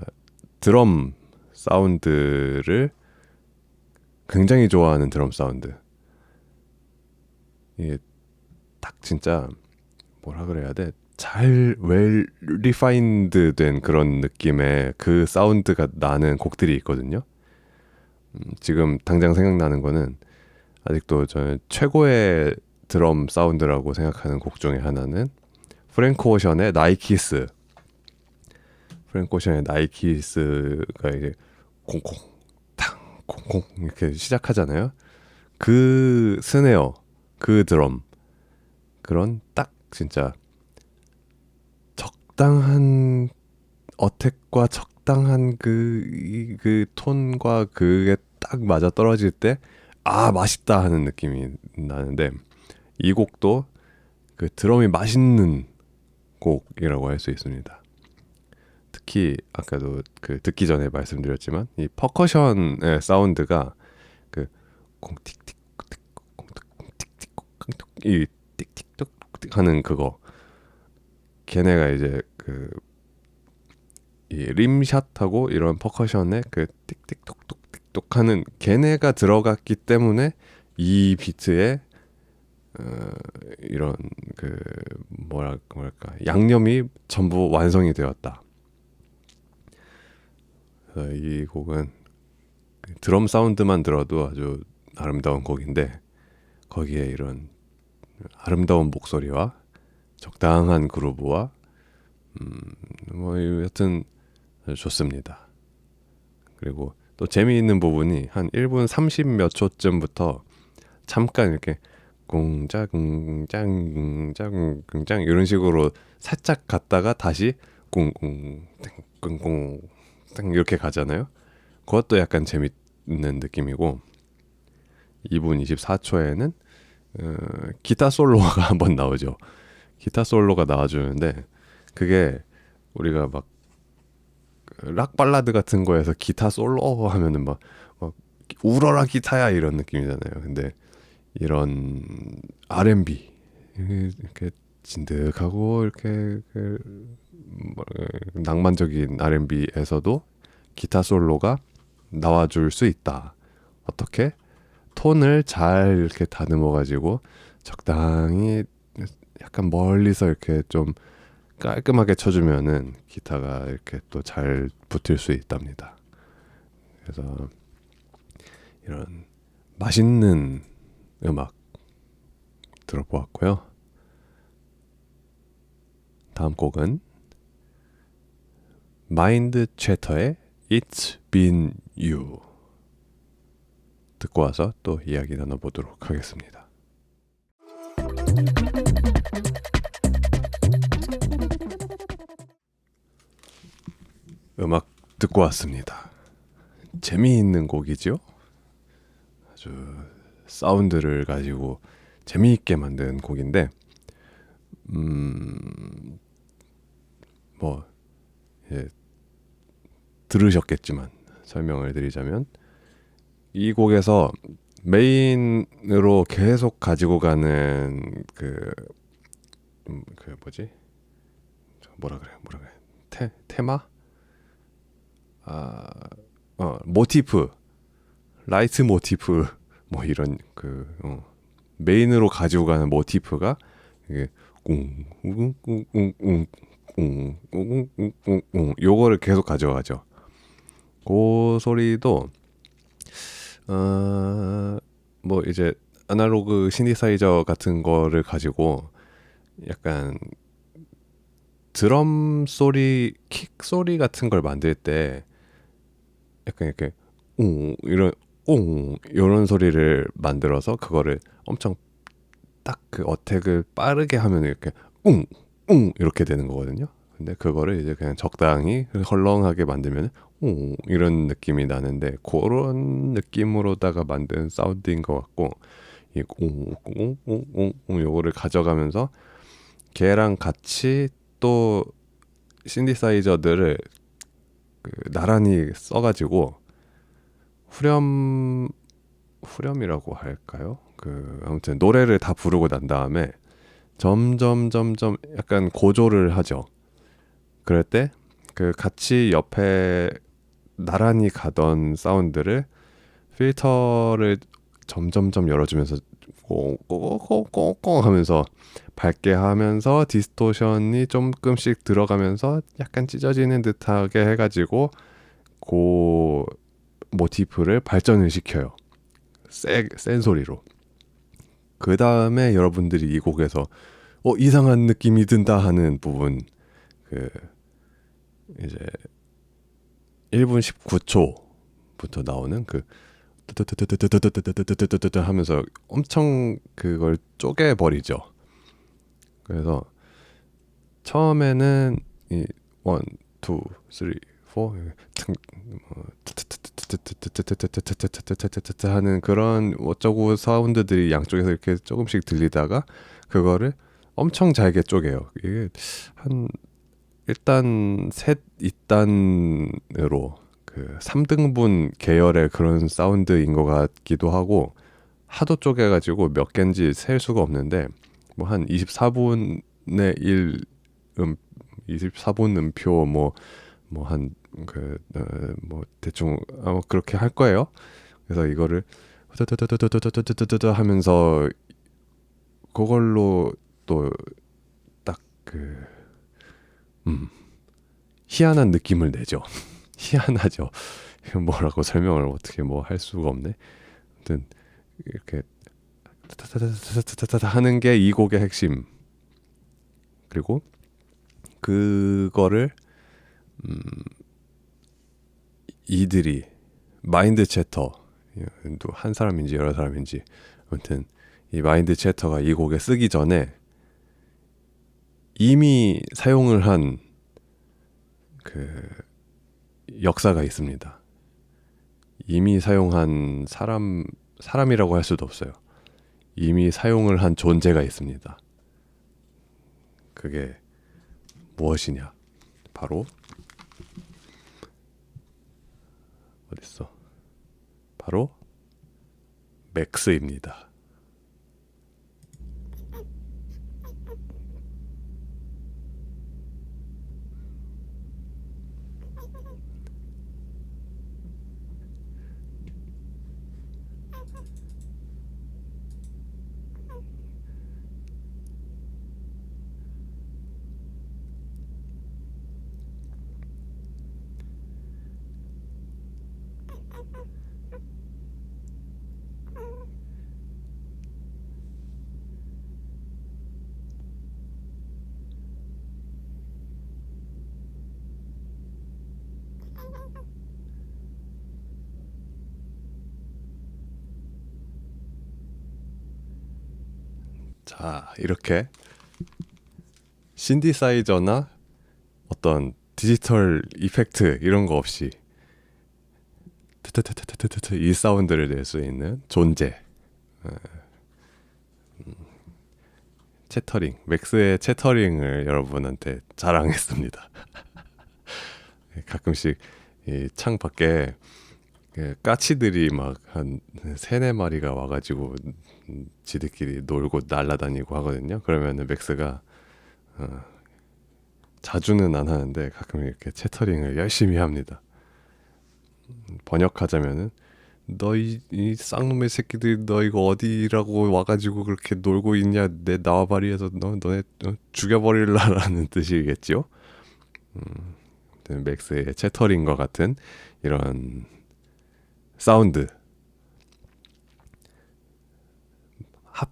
드럼 사운드를 굉장히 좋아하는 드럼 사운드. 이게 딱 진짜 뭐라 그래야 돼? 잘 웰 리파인드 된 그런 느낌의 그 사운드가 나는 곡들이 있거든요. 지금 당장 생각나는 거는 아직도 저는 최고의 드럼 사운드라고 생각하는 곡 중에 하나는 프랭크 오션의 나이키스. 프랭크 오션의 나이키스가 이제 콩콩 탕 콩콩 이렇게 시작하잖아요. 그 스네어, 그 드럼, 그런 딱 진짜 적당한 어택과 적당한 그 톤과 그게 딱 맞아 떨어질 때 아 맛있다 하는 느낌이 나는데, 이 곡도 그 드럼이 맛있는 곡이라고 할 수 있습니다. 특히 아까도 그 듣기 전에 말씀드렸지만 이 퍼커션의 사운드가 그 콩틱틱 콩틱틱 콩틱틱 이 틱틱톡 하는 그거, 걔네가 이제 그 이 림샷하고 이런 퍼커션의 그 틱틱톡톡틱톡 하는 걔네가 들어갔기 때문에 이 비트에 이런 그 뭐랄까 양념이 전부 완성이 되었다. 그래서 이 곡은 드럼 사운드만 들어도 아주 아름다운 곡인데, 거기에 이런 아름다운 목소리와 적당한 그루브와 뭐 여튼 좋습니다. 그리고 또 재미있는 부분이 한 1분 30 몇 초쯤부터 잠깐 이렇게 꿍짱 이런 식으로 살짝 갔다가 다시 꿍꿍 이렇게 가잖아요. 그것도 약간 재밌는 느낌이고, 2분 24초에는 기타 솔로가 한번 나오죠. 기타 솔로가 나와주는데, 그게 우리가 막 락 발라드 같은 거에서 기타 솔로 하면은 막 울어라 기타야 이런 느낌이잖아요. 근데 이런 R&B 이렇게 진득하고 이렇게 낭만적인 R&B에서도 기타 솔로가 나와줄 수 있다. 어떻게? 톤을 잘 이렇게 다듬어 가지고 적당히 약간 멀리서 이렇게 좀 깔끔하게 쳐주면은 기타가 이렇게 또 잘 붙을 수 있답니다. 그래서 이런 맛있는 음악 들어보았고요. 다음 곡은 마인드 채터의 It's Been You 듣고 와서 또 이야기 나눠보도록 하겠습니다. 음악 듣고 왔습니다. 재미있는 곡이죠? 아주 사운드를 가지고 재미있게 만든 곡인데, 뭐 예, 들으셨겠지만 설명을 드리자면, 이 곡에서 메인으로 계속 가지고 가는 그 뭐지? 뭐라 그래? 테마? 아, 모티프, 라이트 모티프, 뭐 이런 메인으로 가지고 가는 모티프가 이게 웅웅웅웅웅웅웅웅웅 요거를 계속 가져가죠. 그 소리도 뭐 이제 아날로그 시니사이저 같은 거를 가지고 약간 드럼 소리, 킥 소리 같은 걸 만들 때 약간 이렇게 이런 소리를 만들어서 그거를 엄청 딱 그 어택을 빠르게 하면 이렇게 이렇게 되는 거거든요. 근데 그거를 이제 그냥 적당히 헐렁하게 만들면 이런 느낌이 나는데, 그런 느낌으로다가 만든 사운드인 것 같고, 이 요거를 가져가면서 걔랑 같이 또 신디사이저들을 나란히 써가지고 후렴이라고 할까요? 아무튼 노래를 다 부르고 난 다음에 점점 약간 고조를 하죠. 그럴 때 같이 옆에 나란히 가던 사운드를 필터를 점점 열어주면서 꽁꽁꽁꽁꽁 하면서 밝게 하면서 디스토션이 조금씩 들어가면서 약간 찢어지는 듯하게 해가지고 그 모티프를 발전을 시켜요. 센 소리로. 그 다음에 여러분들이 이 곡에서 이상한 느낌이 든다 하는 부분, 그 이제 1분 19초부터 나오는 하면서 엄청 그걸 쪼개버리죠. 그래서 처음에는 이 1, 2, 3, 4 하는 그런 어쩌고 사운드들이 양쪽에서 이렇게 조금씩 들리다가 그거를 엄청 잘게 쪼개요. 이게 한 일단 셋 2단으로 3등분 계열의 그런 사운드인 것 같기도 하고, 하도 쪼개가지고 몇 개인지 셀 수가 없는데 뭐 한 24분의 1 24분 음표 뭐 한 뭐 대충 그렇게 할 거예요. 그래서 이거를 하면서 그걸로 또 딱 희한한 느낌을 내죠. 희한하죠. 뭐라고 설명을 어떻게 뭐 할 수가 없네. 아무튼 이렇게 하는 게 이 곡의 핵심. 그리고 그거를 이들이 마인드 채터, 한 사람인지 여러 사람인지, 아무튼 이 마인드 채터가 이 곡에 쓰기 전에 이미 사용을 한 역사가 있습니다. 이미 사용한 사람이라고 할 수도 없어요. 이미 사용을 한 존재가 있습니다. 그게 무엇이냐? 바로 어딨어? 바로 맥스입니다. 자, 이렇게 신디사이저나 어떤 디지털 이펙트 이런 거 없이 이 사운드를 낼 수 있는 존재. 채터링, 맥스의 채터링을 여러분한테 자랑했습니다. 가끔씩 이 창 밖에 까치들이 막 한 세네 마리가 와가지고 지들끼리 놀고 날아다니고 하거든요. 그러면은 맥스가 자주는 안 하는데 가끔 이렇게 채터링을 열심히 합니다. 번역하자면은 너 이 쌍놈의 새끼들 너 이거 어디라고 와가지고 그렇게 놀고 있냐 내 나와바리에서 너네 죽여버릴라라는 뜻이겠죠. 맥스의 채터링과 같은 이런 사운드.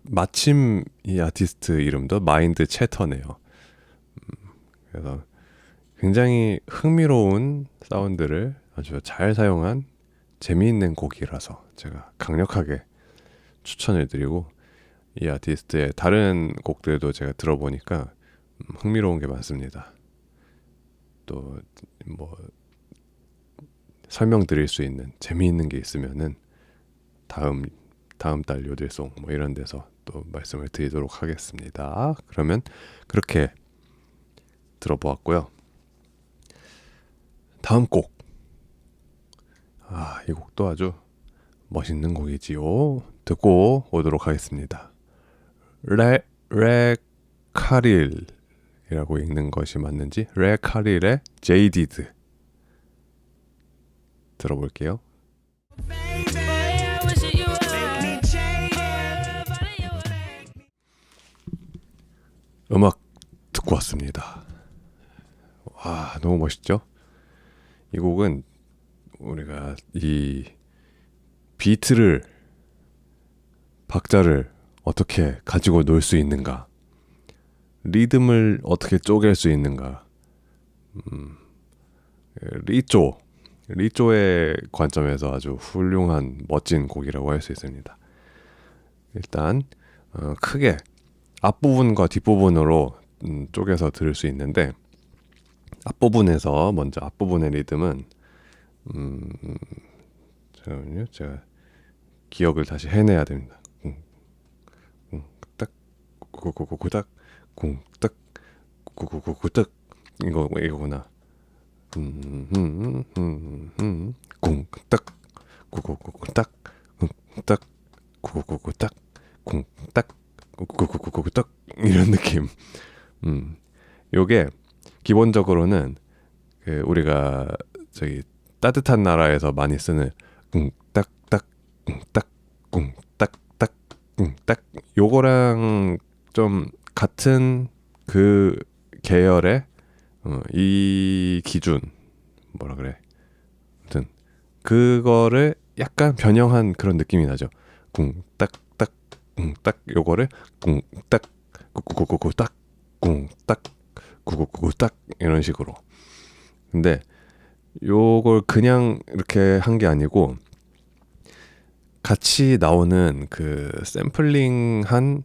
마침 이 아티스트 이름도 마인드 채터네요. 그래서 굉장히 흥미로운 사운드를 아주 잘 사용한 재미있는 곡이라서 제가 강력하게 추천을 드리고, 이 아티스트의 다른 곡들도 제가 들어보니까 흥미로운 게 많습니다. 또 뭐 설명드릴 수 있는 재미있는 게 있으면은 다음 달 요들송 뭐 이런 데서 또 말씀을 드리도록 하겠습니다. 그러면 그렇게 들어보았고요. 다음 곡. 이 곡도 아주 멋있는 곡이지요. 듣고 오도록 하겠습니다. 레카릴이라고 읽는 것이 맞는지 레카릴의 제이디드 들어볼게요. 음악 듣고 왔습니다. 와, 너무 멋있죠? 이 곡은 우리가 이 비트를, 박자를 어떻게 가지고 놀 수 있는가, 리듬을 어떻게 쪼갤 수 있는가, 리조의 관점에서 아주 훌륭한 멋진 곡이라고 할 수 있습니다. 일단 크게 앞부분과 뒷부분으로 쪼개서 들을 수 있는데, 앞부분에서 먼저 앞부분의 리듬은 잠깐만요, 제가 기억을 다시 해내야 됩니다. 쿵딱 구구구구구닥 쿵딱 구구구구구닥 이거구나. 쿵딱 구구구구딱 쿵딱 구구구구딱 쿵딱 구구구구구딱 이런 느낌. 요게 기본적으로는 우리가 저기 따뜻한 나라에서 많이 쓰는 쿵딱딱 쿵딱 쿵딱딱 쿵딱 요거랑 좀 같은 그 계열의 이 기준 뭐라 그래, 아무튼 그거를 약간 변형한 그런 느낌이 나죠. 쿵딱딱 쿵딱 요거를 쿵딱 구구구구딱 쿵딱 구구구구딱 이런 식으로. 근데 요걸 그냥 이렇게 한 게 아니고 같이 나오는 그 샘플링한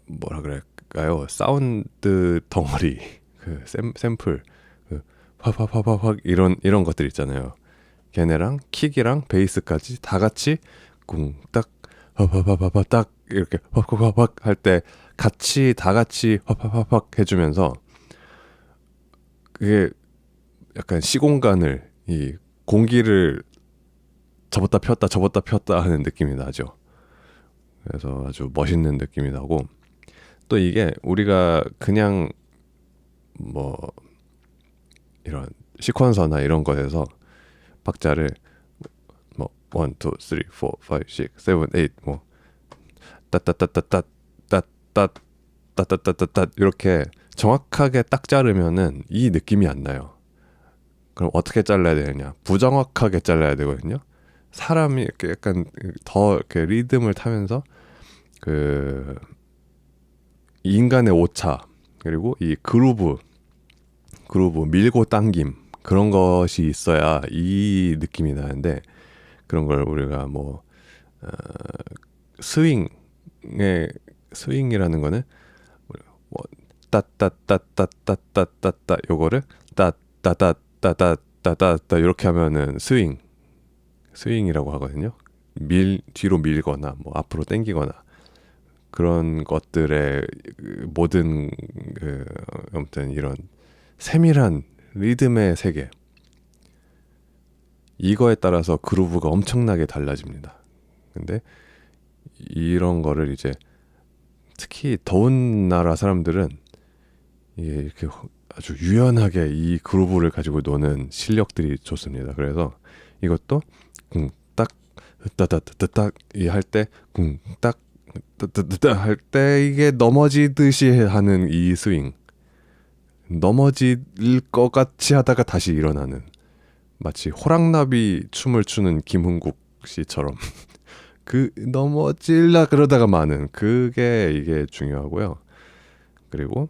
뭐라 그럴까요? 사운드 덩어리, 그 샘플, 그 확확확확 이런 것들 있잖아요. 걔네랑 킥이랑 베이스까지 다 같이 쿵딱 확확확확 이렇게 확확확 할 때 같이 다 같이 확확확 해주면서 그게 약간 시공간을, 이 공기를 접었다 폈다 하는 느낌이 나죠. 그래서 아주 멋있는 느낌이 나고, 또 이게 우리가 그냥 뭐 이런 시퀀서나 이런 거에서 박자를 뭐 1, 2, 3, 4, 5, 6, 7, 8 뭐 따따따따따따따따따따따 이렇게 정확하게 딱 자르면은 이 느낌이 안 나요. 그럼 어떻게 잘라야 되느냐? 부정확하게 잘라야 되거든요. 사람이 이렇게 약간 더 이렇게 리듬을 타면서 그 인간의 오차, 그리고 이 그루브 밀고 당김, 그런 것이 있어야 이 느낌이 나는데, 그런 걸 우리가 뭐 스윙이라는 거는 뭐 따따따따따따따 요거를 따따따따따따따 이렇게 하면은 스윙이라고 하거든요. 뒤로 밀거나 뭐 앞으로 당기거나 그런 것들의 모든 아무튼 이런 세밀한 리듬의 세계, 이거에 따라서 그루브가 엄청나게 달라집니다. 근데 이런 거를 이제 특히 더운 나라 사람들은 이렇게 아주 유연하게 이 그루브를 가지고 노는 실력들이 좋습니다. 그래서 이것도 쿵딱 따따따딱 이할때 쿵딱 따따따 할 때 이게 넘어지듯이 하는 이 스윙, 넘어질 것 같이 하다가 다시 일어나는, 마치 호랑나비 춤을 추는 김흥국 씨처럼 그 넘어질라 그러다가 마는 그게 이게 중요하고요. 그리고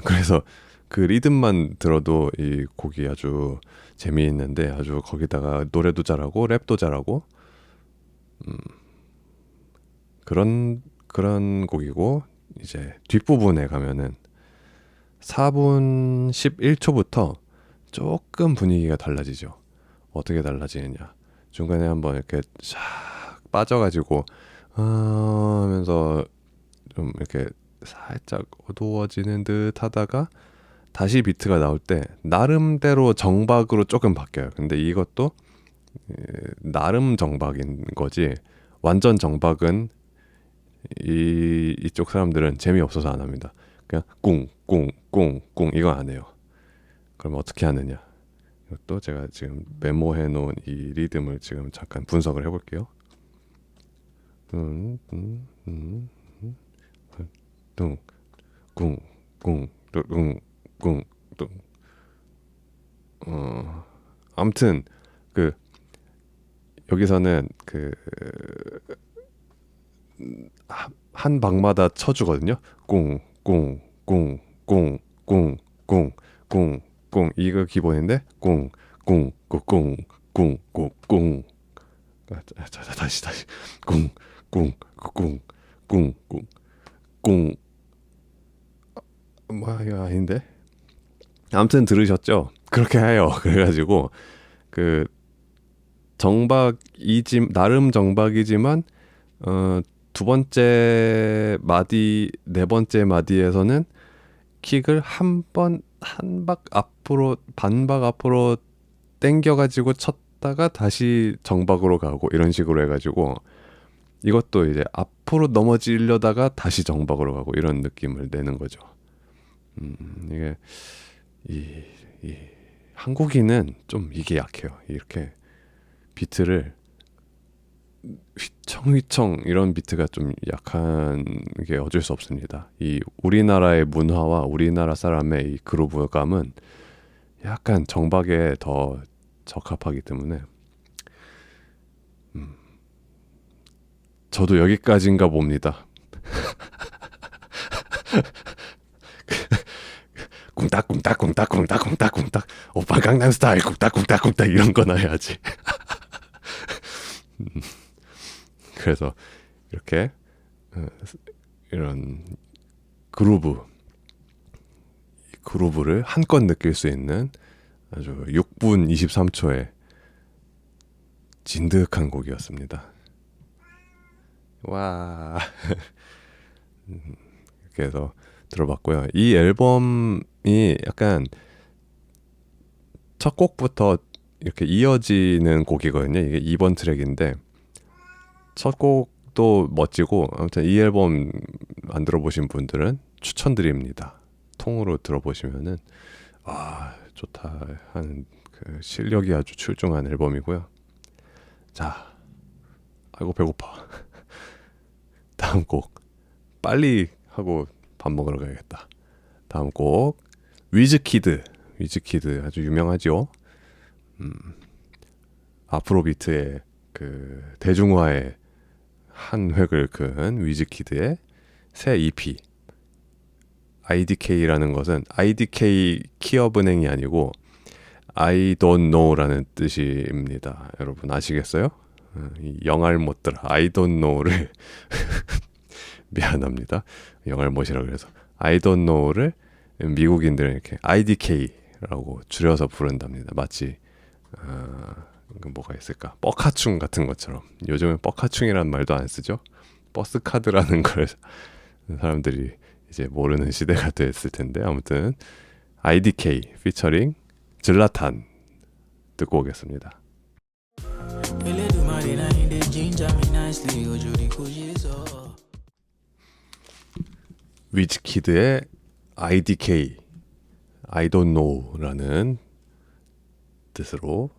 그래서 그 리듬만 들어도 이 곡이 아주 재미있는데, 아주 거기다가 노래도 잘하고 랩도 잘하고 그런 곡이고, 이제 뒷부분에 가면은 4분 11초부터 조금 분위기가 달라지죠. 어떻게 달라지느냐, 중간에 한번 이렇게 샥 빠져가지고 하면서 좀 이렇게 살짝 어두워지는 듯 하다가 다시 비트가 나올 때 나름대로 정박으로 조금 바뀌어요. 근데 이것도 나름 정박인 거지, 완전 정박은 이쪽 사람들은 재미없어서 안 합니다. 그냥 꿍꿍꿍꿍 이거 안 해요. 그럼 어떻게 하느냐, 이것도 제가 지금 메모해 놓은 이 리듬을 지금 잠깐 분석을 해볼게요. 꿍꿍꿍꿍꿍 아무튼 그 여기서는 그 한 박마다 쳐주거든요. 꿍꿍꿍꿍꿍꿍꿍꿍 이거 기본인데 꿍꿍꿍꿍꿍꿍꿍 다시 꿍꿍꿍꿍꿍꿍 뭐 이거 아닌데, 아무튼 들으셨죠? 그렇게 해요. 그래가지고 그 나름 정박이지만 두 번째 마디, 네 번째 마디에서는 킥을 한 박 앞으로, 반박 앞으로 당겨가지고 쳤다가 다시 정박으로 가고 이런 식으로 해가지고, 이것도 이제 앞으로 넘어지려다가 다시 정박으로 가고 이런 느낌을 내는 거죠. 이게 이 한국인은 좀 이게 약해요. 이렇게 비트를 휘청휘청 이런 비트가 좀 약한 게 어쩔 수 없습니다. 이 우리나라의 문화와 우리나라 사람의 이 그루브감은 약간 정박에 더 적합하기 때문에 저도 여기까지인가 봅니다. 쿵딱쿵딱쿵딱쿵딱쿵딱쿵딱 오빠 강남스타일 쿵딱쿵딱쿵딱 이런 거나 해야지. 그래서 이렇게 이런 그루브를 한껏 느낄 수 있는 아주 6분 23초의 진득한 곡이었습니다. 와. 이렇게 해서 들어봤고요. 이 앨범이 약간 첫 곡부터 이렇게 이어지는 곡이거든요. 이게 2번 트랙인데 첫 곡도 멋지고, 아무튼 이 앨범 안 들어보신 분들은 추천드립니다. 통으로 들어보시면은 좋다 하는 그 실력이 아주 출중한 앨범이고요. 자, 아이고 배고파. 다음 곡 빨리 하고 밥 먹으러 가야겠다. 다음 곡 위즈키드 아주 유명하죠. 아프로비트의 그 대중화에 한 획을 그은 위즈키드의 새 EP. IDK라는 것은 IDK 키업은행이 아니고 I don't know라는 뜻입니다. 여러분 아시겠어요? 영알못들 I don't know를 미안합니다. 영알못이라 그래서 I don't know를 미국인들은 이렇게 IDK로 라고 줄여서 부른답니다. 마치 뭐가 있을까? 뻑하충 같은 것처럼. 요즘은 뻑하충이라는 말도 안 쓰죠. 버스 카드라는 걸 사람들이 이제 모르는 시대가 됐을 텐데, 아무튼 IDK 피처링 질라탄 듣고 오겠습니다. 위즈키드의 IDK I don't know라는 뜻으로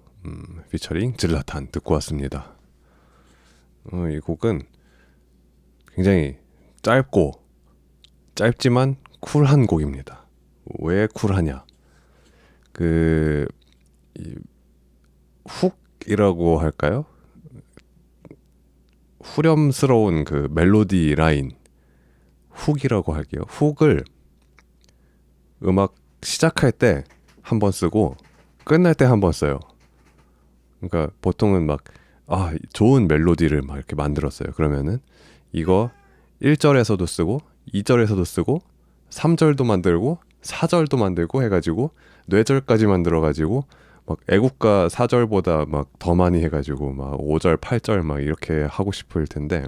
피처링 질라탄 듣고 왔습니다. 이 곡은 굉장히 짧지만 쿨한 곡입니다. 왜 쿨하냐? 이 훅이라고 할까요? 후렴스러운 그 멜로디 라인, 훅이라고 할게요. 훅을 음악 시작할 때 한 번 쓰고 끝날 때 한 번 써요. 그러니까 보통은 막 좋은 멜로디를 막 이렇게 만들었어요. 그러면은 이거 1절에서도 쓰고 2절에서도 쓰고 3절도 만들고 4절도 만들고 해가지고 뇌절까지 만들어가지고 막 애국가 4절보다 막 더 많이 해가지고 막 5절 8절 막 이렇게 하고 싶을 텐데,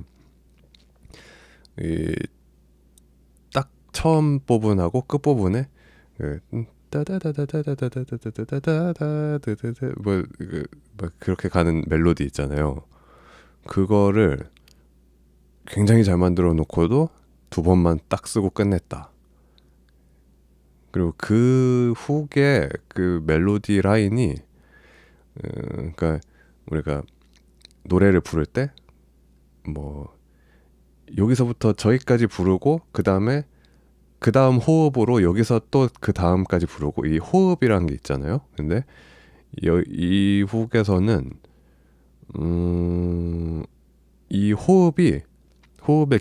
딱 처음 부분하고 끝 부분에 뭐 그렇게 가는 멜로디 있잖아요. 그거를 굉장히 잘 만들어 놓고도 두 번만 딱 쓰고 끝냈다. 그리고 그 후에 그 멜로디 라인이 그러니까 우리가 노래를 부를 때 뭐 여기서부터 저기까지 부르고 그 다음 호흡으로 여기서 또 그 다음까지 부르고, 이 호흡이라는 게 있잖아요. 근데 이 훅에서는 이 호흡의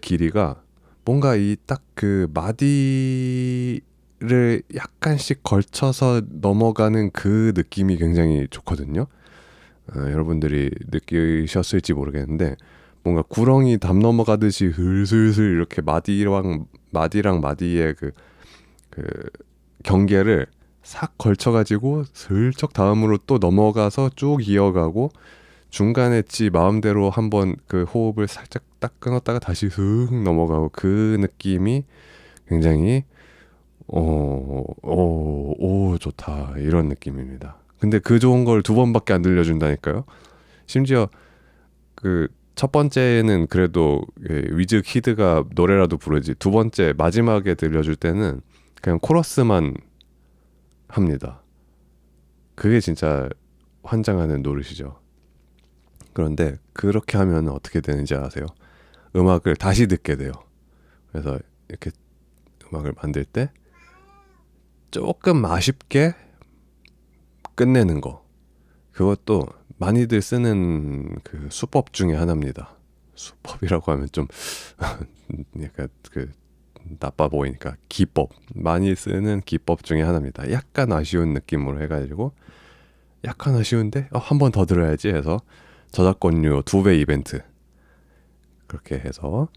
길이가 뭔가 이 딱 그 마디를 약간씩 걸쳐서 넘어가는 그 느낌이 굉장히 좋거든요. 여러분들이 느끼셨을지 모르겠는데 뭔가 구렁이 담 넘어가듯이 슬슬슬 이렇게 마디랑 마디의 그 경계를 싹 걸쳐가지고 슬쩍 다음으로 또 넘어가서 쭉 이어가고, 중간에 마음대로 한번 그 호흡을 살짝 딱 끊었다가 다시 슥 넘어가고, 그 느낌이 굉장히 좋다, 이런 느낌입니다. 근데 그 좋은 걸 두 번밖에 안 들려준다니까요. 심지어 그 첫 번째는 그래도 위즈 키드가 노래라도 부르지, 두 번째 마지막에 들려줄 때는 그냥 코러스만 합니다. 그게 진짜 환장하는 노릇이죠. 그런데 그렇게 하면 어떻게 되는지 아세요? 음악을 다시 듣게 돼요. 그래서 이렇게 음악을 만들 때 조금 아쉽게 끝내는 거, 그것도 많이들 쓰는 그 수법 중에 하나입니다. 수법이라고 하면 좀 약간 그 나빠 보이니까 기법, 많이 쓰는 기법 중에 하나입니다. 약간 아쉬운 느낌으로 해가지고, 약간 아쉬운데 한 번 더 들어야지 해서 저작권료 2배 이벤트, 그렇게 해서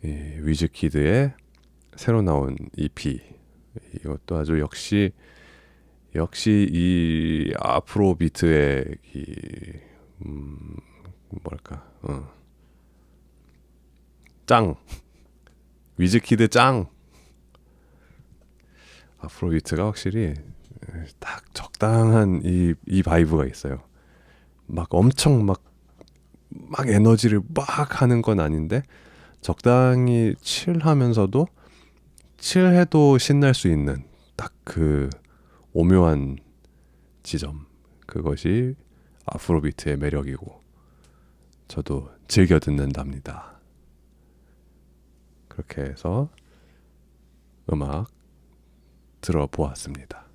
이 위즈키드의 새로 나온 EP, 이것도 아주 역시 이 아프로비트의 뭐랄까 짱, 위즈키드 짱. 아프로비트가 확실히 딱 적당한 이 바이브가 있어요. 막 엄청 막 에너지를 막 하는 건 아닌데 적당히 칠하면서도 칠해도 신날 수 있는 딱 그 오묘한 지점, 그것이 아프로비트의 매력이고 저도 즐겨 듣는답니다. 그렇게 해서 음악 들어보았습니다.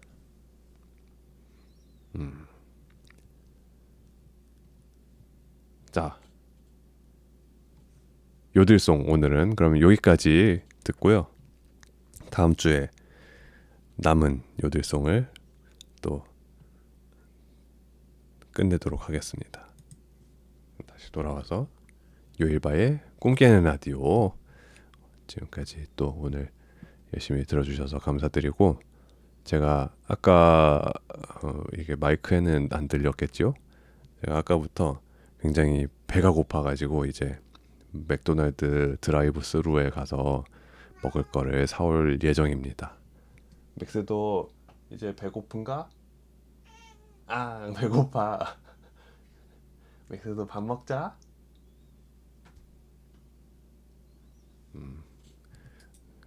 자, 요들송 오늘은 그러면 여기까지 듣고요. 다음 주에 남은 요들송을 또 끝내도록 하겠습니다. 다시 돌아와서 요일바의 꿈깨는 라디오, 지금까지 또 오늘 열심히 들어주셔서 감사드리고, 제가 아까 이게 마이크에는 안 들렸겠죠? 제가 아까부터 굉장히 배가 고파가지고 이제 맥도날드 드라이브 스루에 가서 먹을 거를 사올 예정입니다. 맥스도 이제 배고픈가? 아, 배고파. 맥스도 밥 먹자.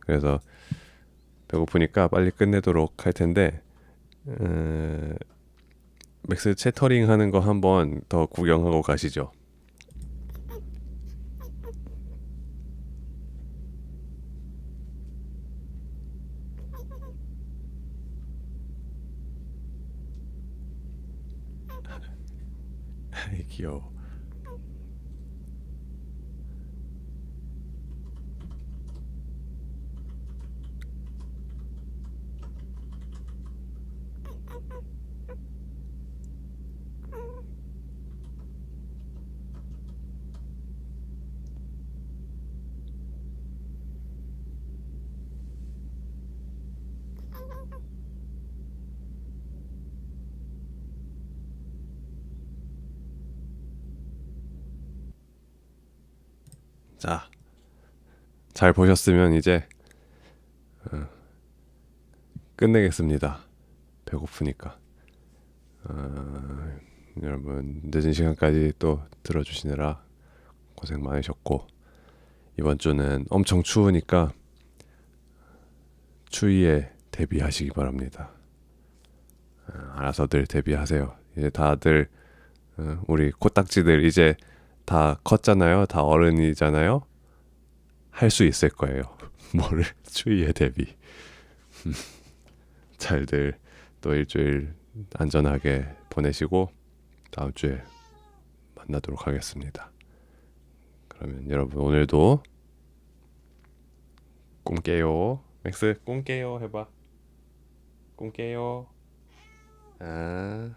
그래서 배고프니까 빨리 끝내도록 할 텐데 맥스 채터링 하는 거 한번 더 구경하고 가시죠. 아이, 귀여워. 자, 잘 보셨으면 이제 끝내겠습니다. 배고프니까. 여러분 늦은 시간까지 또 들어주시느라 고생 많으셨고 이번 주는 엄청 추우니까 추위에 대비하시기 바랍니다. 알아서들 대비하세요. 이제 다들 우리 코딱지들 이제 다 컸잖아요. 다 어른이잖아요. 할 수 있을 거예요. 뭐를 추위에 대비. 잘들 또 일주일 안전하게 보내시고 다음 주에 만나도록 하겠습니다. 그러면 여러분 오늘도 꿈 깨요. 맥스 꿈 깨요 해봐. 꿈 깨요. 아.